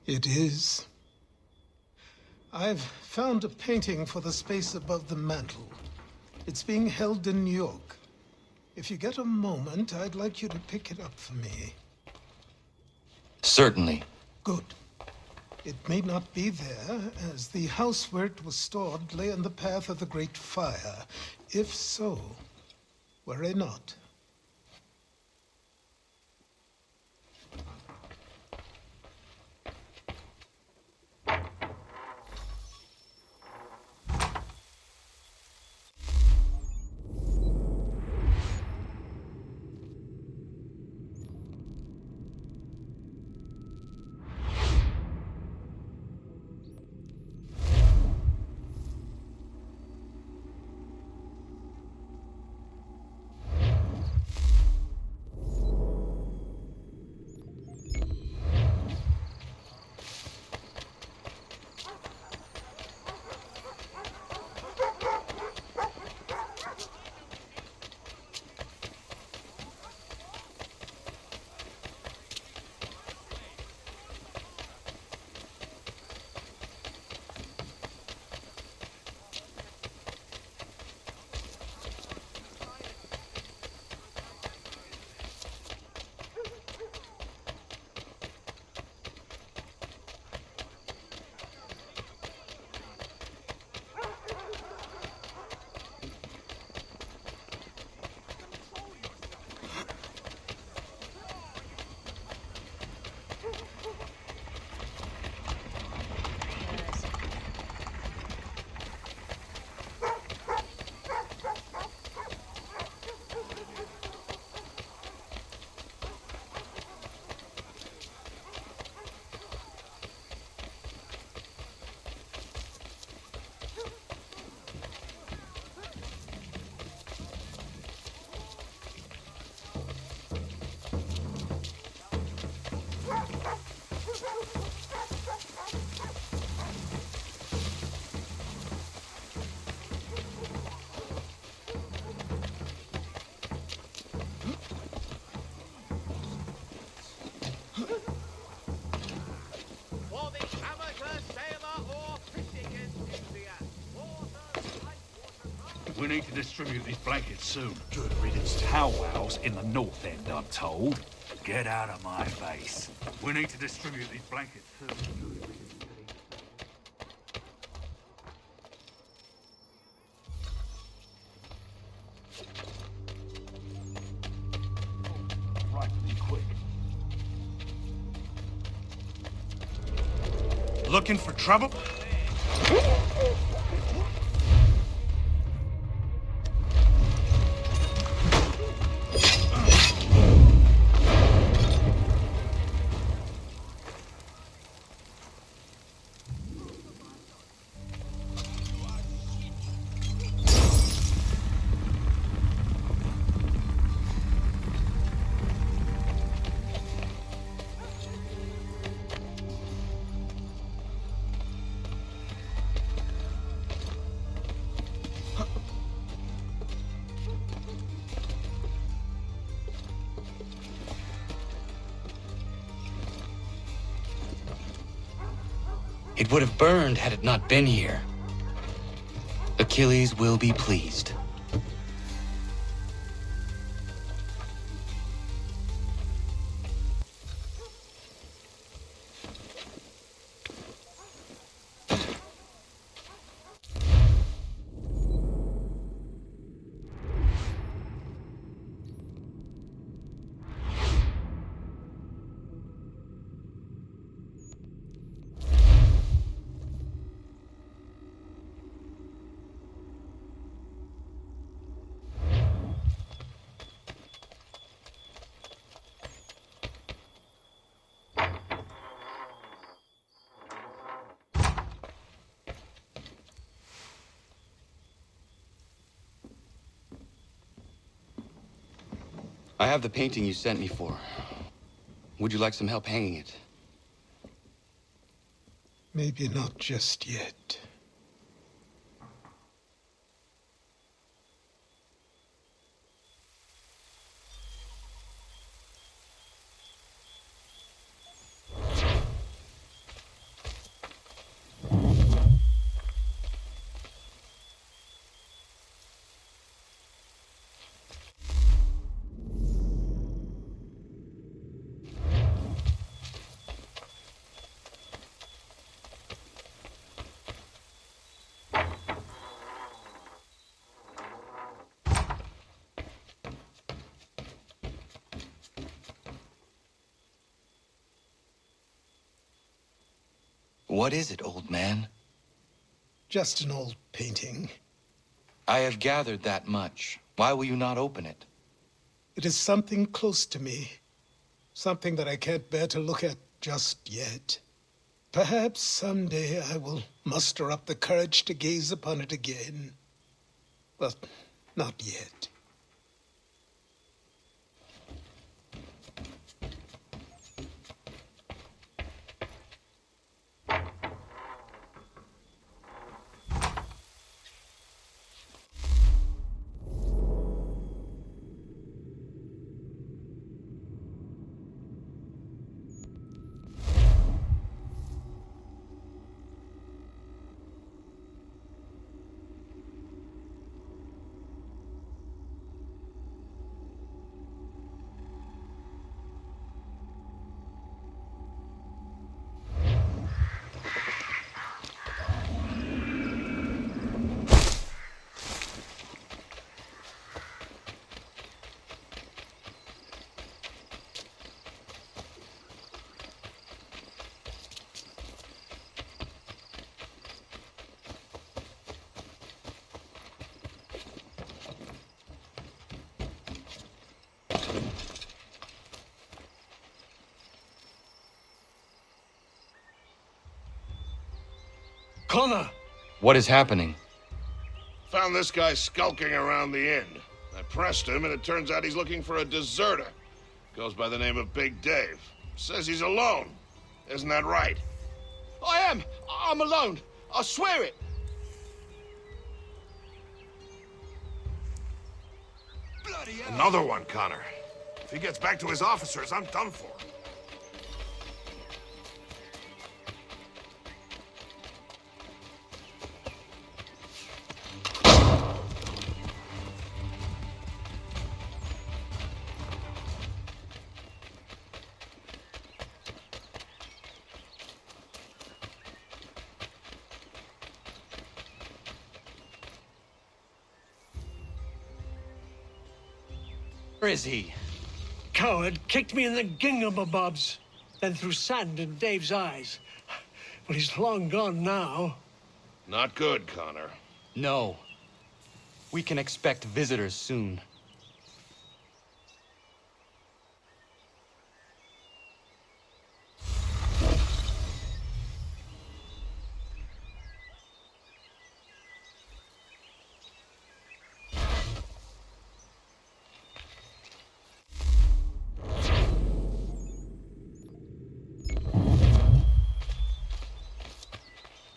It is. I've found a painting for the space above the mantle. It's being held in New York. If you get a moment, I'd like you to pick it up for me. Certainly. Good. It may not be there, as the house where it was stored lay in the path of the Great Fire. If so, worry not. We need to distribute these blankets soon. Good riddance to powwows in the north end, I'm told. Get out of my face. We need to distribute these blankets soon. Right, be quick. Looking for trouble? It would have burned had it not been here. Achilles will be pleased. I have the painting you sent me for. Would you like some help hanging it? Maybe not just yet. What is it, old man? Just an old painting. I have gathered that much. Why will you not open it? It is something close to me. Something that I can't bear to look at just yet. Perhaps someday I will muster up the courage to gaze upon it again. But not yet. Connor! What is happening? Found this guy skulking around the inn. I pressed him, and it turns out he's looking for a deserter. Goes by the name of Big Dave. Says he's alone. Isn't that right? I am! I'm alone! I swear it! Bloody hell. Another one, Connor. If he gets back to his officers, I'm done for. Where is he? Coward kicked me in the gingamabobs, then threw sand in Dave's eyes. But he's long gone now. Not good, Connor. No. We can expect visitors soon.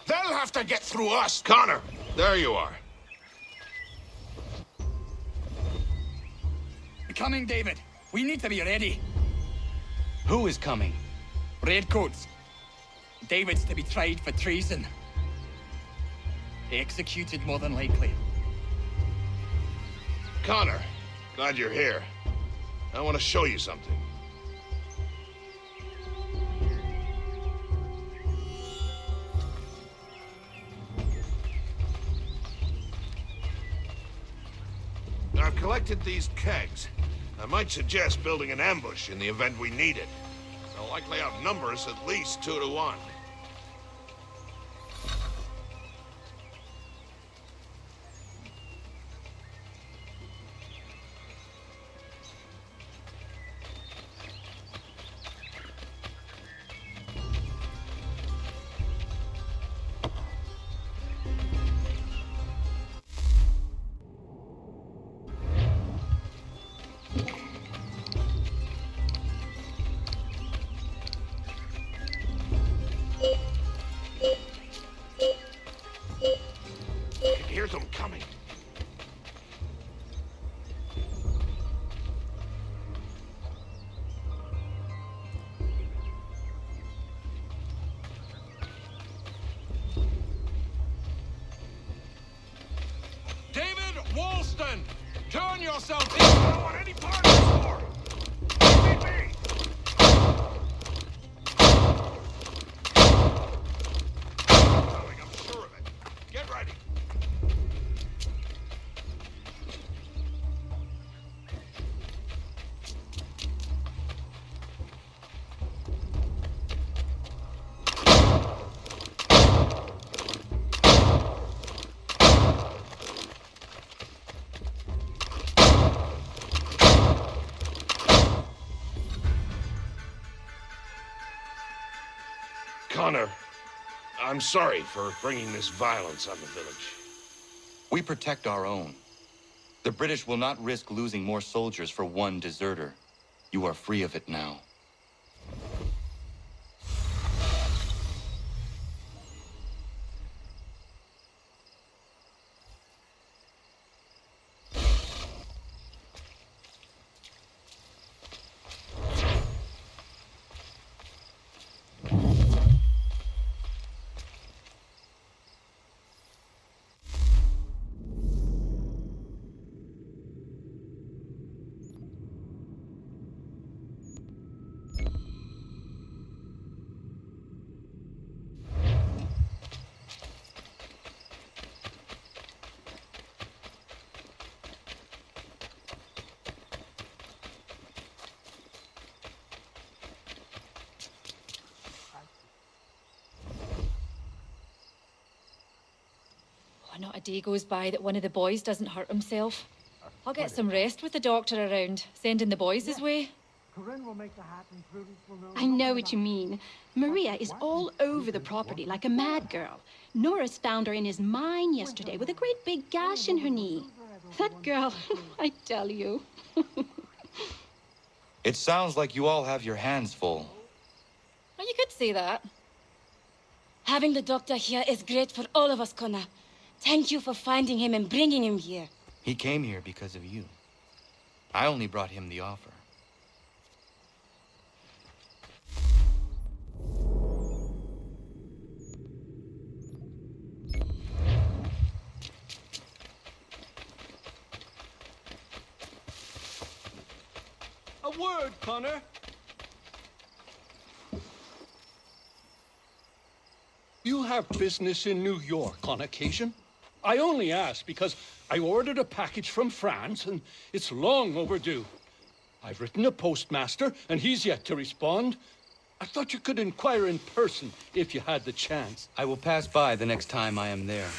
They'll have to get through us! Connor, there you are. Coming, David. We need to be ready. Who is coming? Redcoats. David's to be tried for treason. Executed, more than likely. Connor, glad you're here. I want to show you something. I've collected these kegs. I might suggest building an ambush in the event we need it. They'll likely outnumber us at least 2 to 1. Connor, I'm sorry for bringing this violence on the village. We protect our own. The British will not risk losing more soldiers for one deserter. You are free of it now. Not a day goes by that one of the boys doesn't hurt himself. I'll get some rest with the doctor around, sending the boys his way. I know what you mean. Maria is all over the property like a mad girl. Norris found her in his mine yesterday with a great big gash in her knee. That girl, I tell you. It sounds like you all have your hands full. Well, you could say that. Having the doctor here is great for all of us, Connor. Thank you for finding him and bringing him here. He came here because of you. I only brought him the offer. A word, Connor. You have business in New York on occasion? I only ask because I ordered a package from France and it's long overdue. I've written a postmaster and he's yet to respond. I thought you could inquire in person if you had the chance. I will pass by the next time I am there.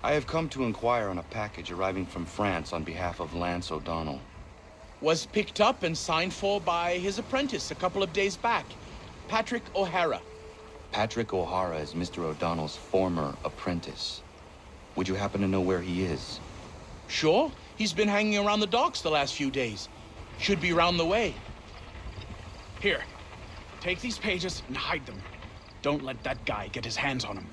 I have come to inquire on a package arriving from France on behalf of Lance O'Donnell. Was picked up and signed for by his apprentice a couple of days back, Patrick O'Hara. Patrick O'Hara is Mr. O'Donnell's former apprentice. Would you happen to know where he is? Sure. He's been hanging around the docks the last few days. Should be round the way. Here, take these pages and hide them. Don't let that guy get his hands on them.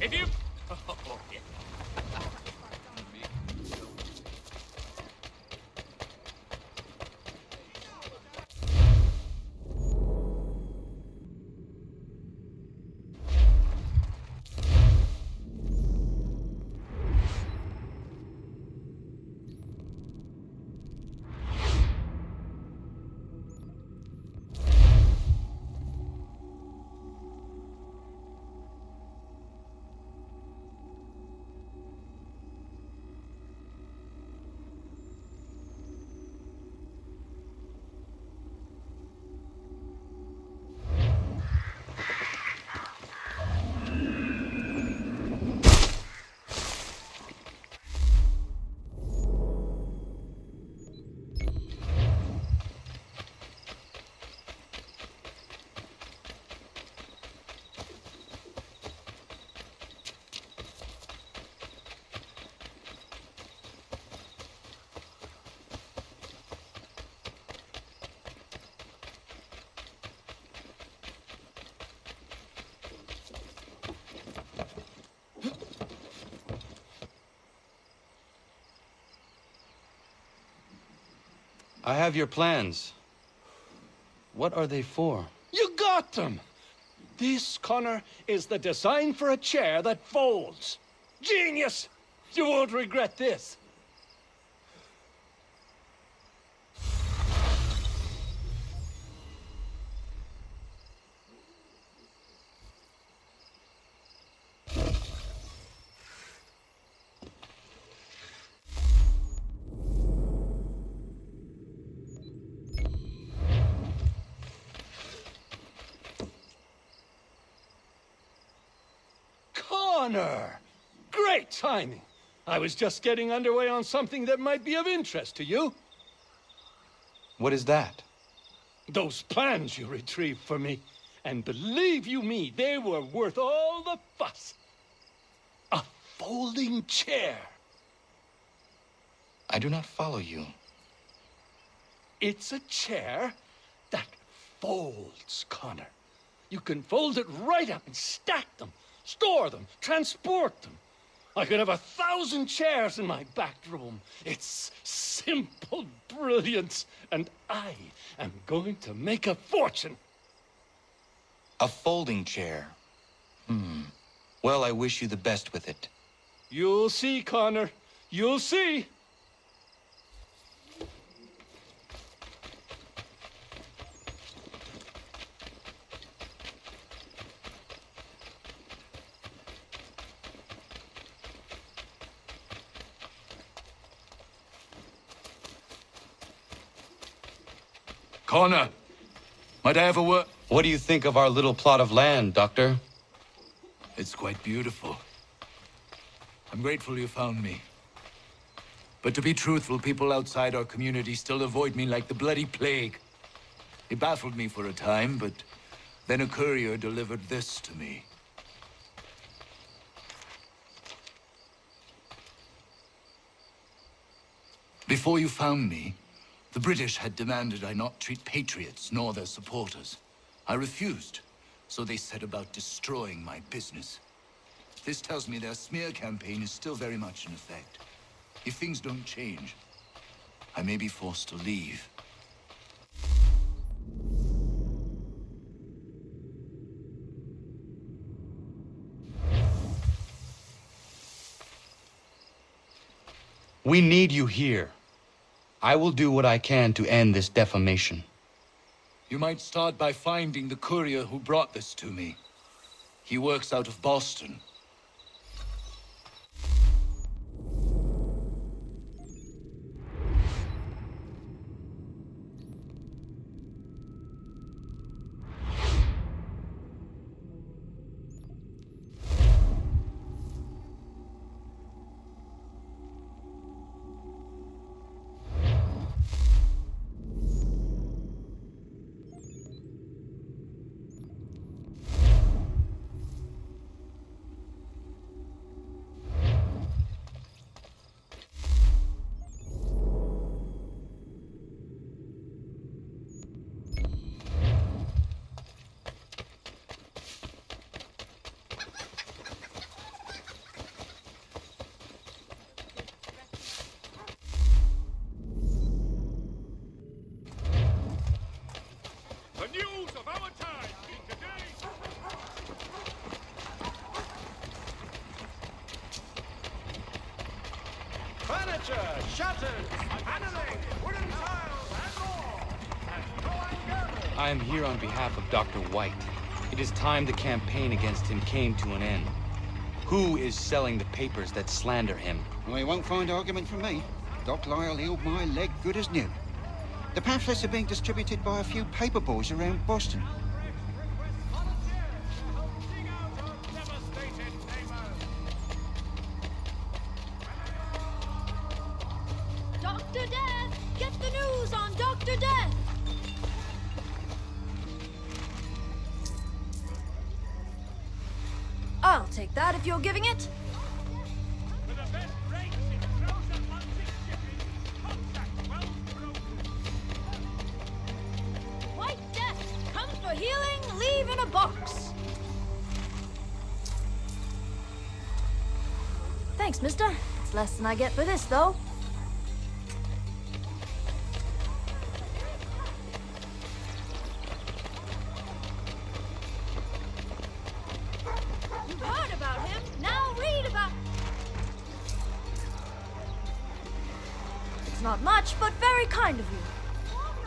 If you... Oh, yeah. I have your plans. What are they for? You got them! This, Connor, is the design for a chair that folds. Genius! You won't regret this. Connor! Great timing! I was just getting underway on something that might be of interest to you. What is that? Those plans you retrieved for me. And believe you me, they were worth all the fuss. A folding chair. I do not follow you. It's a chair that folds, Connor. You can fold it right up and stack them, store them, transport them. I could have 1,000 chairs in my back room. It's simple brilliance, and I am going to make a fortune. A folding chair. Well, I wish you the best with it. You'll see, Connor. You'll see. Connor, might I have a word? What do you think of our little plot of land, Doctor? It's quite beautiful. I'm grateful you found me. But to be truthful, people outside our community still avoid me like the bloody plague. It baffled me for a time, but then a courier delivered this to me. Before you found me, the British had demanded I not treat patriots nor their supporters. I refused, so they set about destroying my business. This tells me their smear campaign is still very much in effect. If things don't change, I may be forced to leave. We need you here. I will do what I can to end this defamation. You might start by finding the courier who brought this to me. He works out of Boston. furniture, shutters, paneling, wooden tiles, and more. And go and gather. I am here on behalf of Dr. White. It is time the campaign against him came to an end. Who is selling the papers that slander him? Well, you won't find argument from me. Doc Lyle healed my leg good as new. The pamphlets are being distributed by a few paper boys around Boston. Dr. Death! Get the news on Dr. Death! I'll take that if you're giving it. White Death comes for healing, leave in a box. Thanks, mister. It's less than I get for this, though. You've heard about him. Now read about... It's not much, but very kind of you. Inform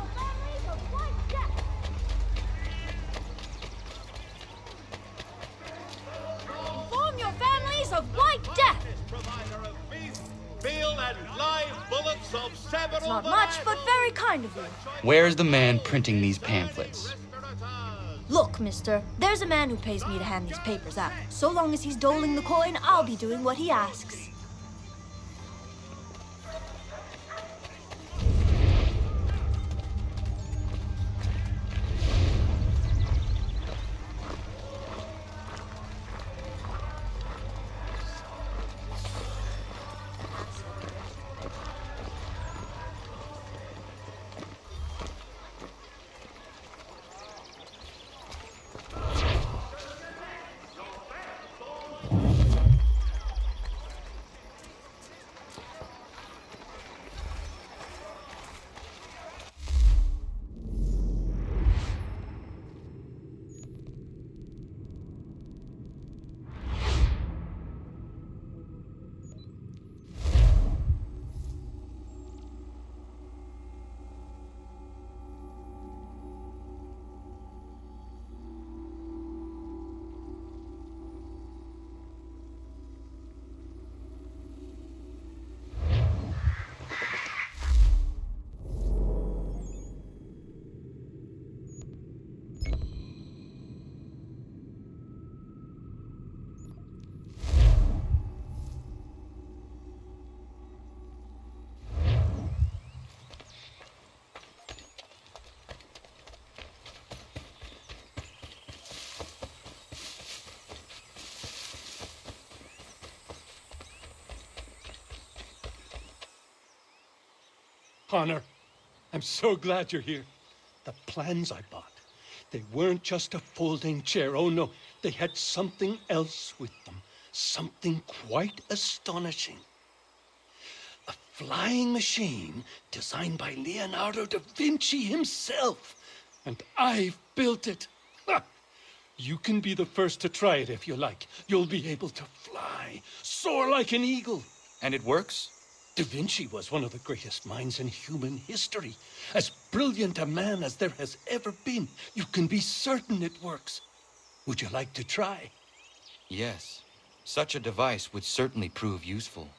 your families of White Death. Provider of beef, veal, and live bullets of several It's not much, but very kind of you. Where's the man printing these pamphlets? Look, mister, there's a man who pays me to hand these papers out. So long as he's doling the coin, I'll be doing what he asks. Connor, I'm so glad you're here. The plans I bought, they weren't just a folding chair. Oh no, they had something else with them. Something quite astonishing. A flying machine designed by Leonardo da Vinci himself. And I've built it. Ha! You can be the first to try it if you like. You'll be able to fly, soar like an eagle. And it works? Da Vinci was one of the greatest minds in human history. As brilliant a man as there has ever been. You can be certain it works. Would you like to try? Yes. Such a device would certainly prove useful.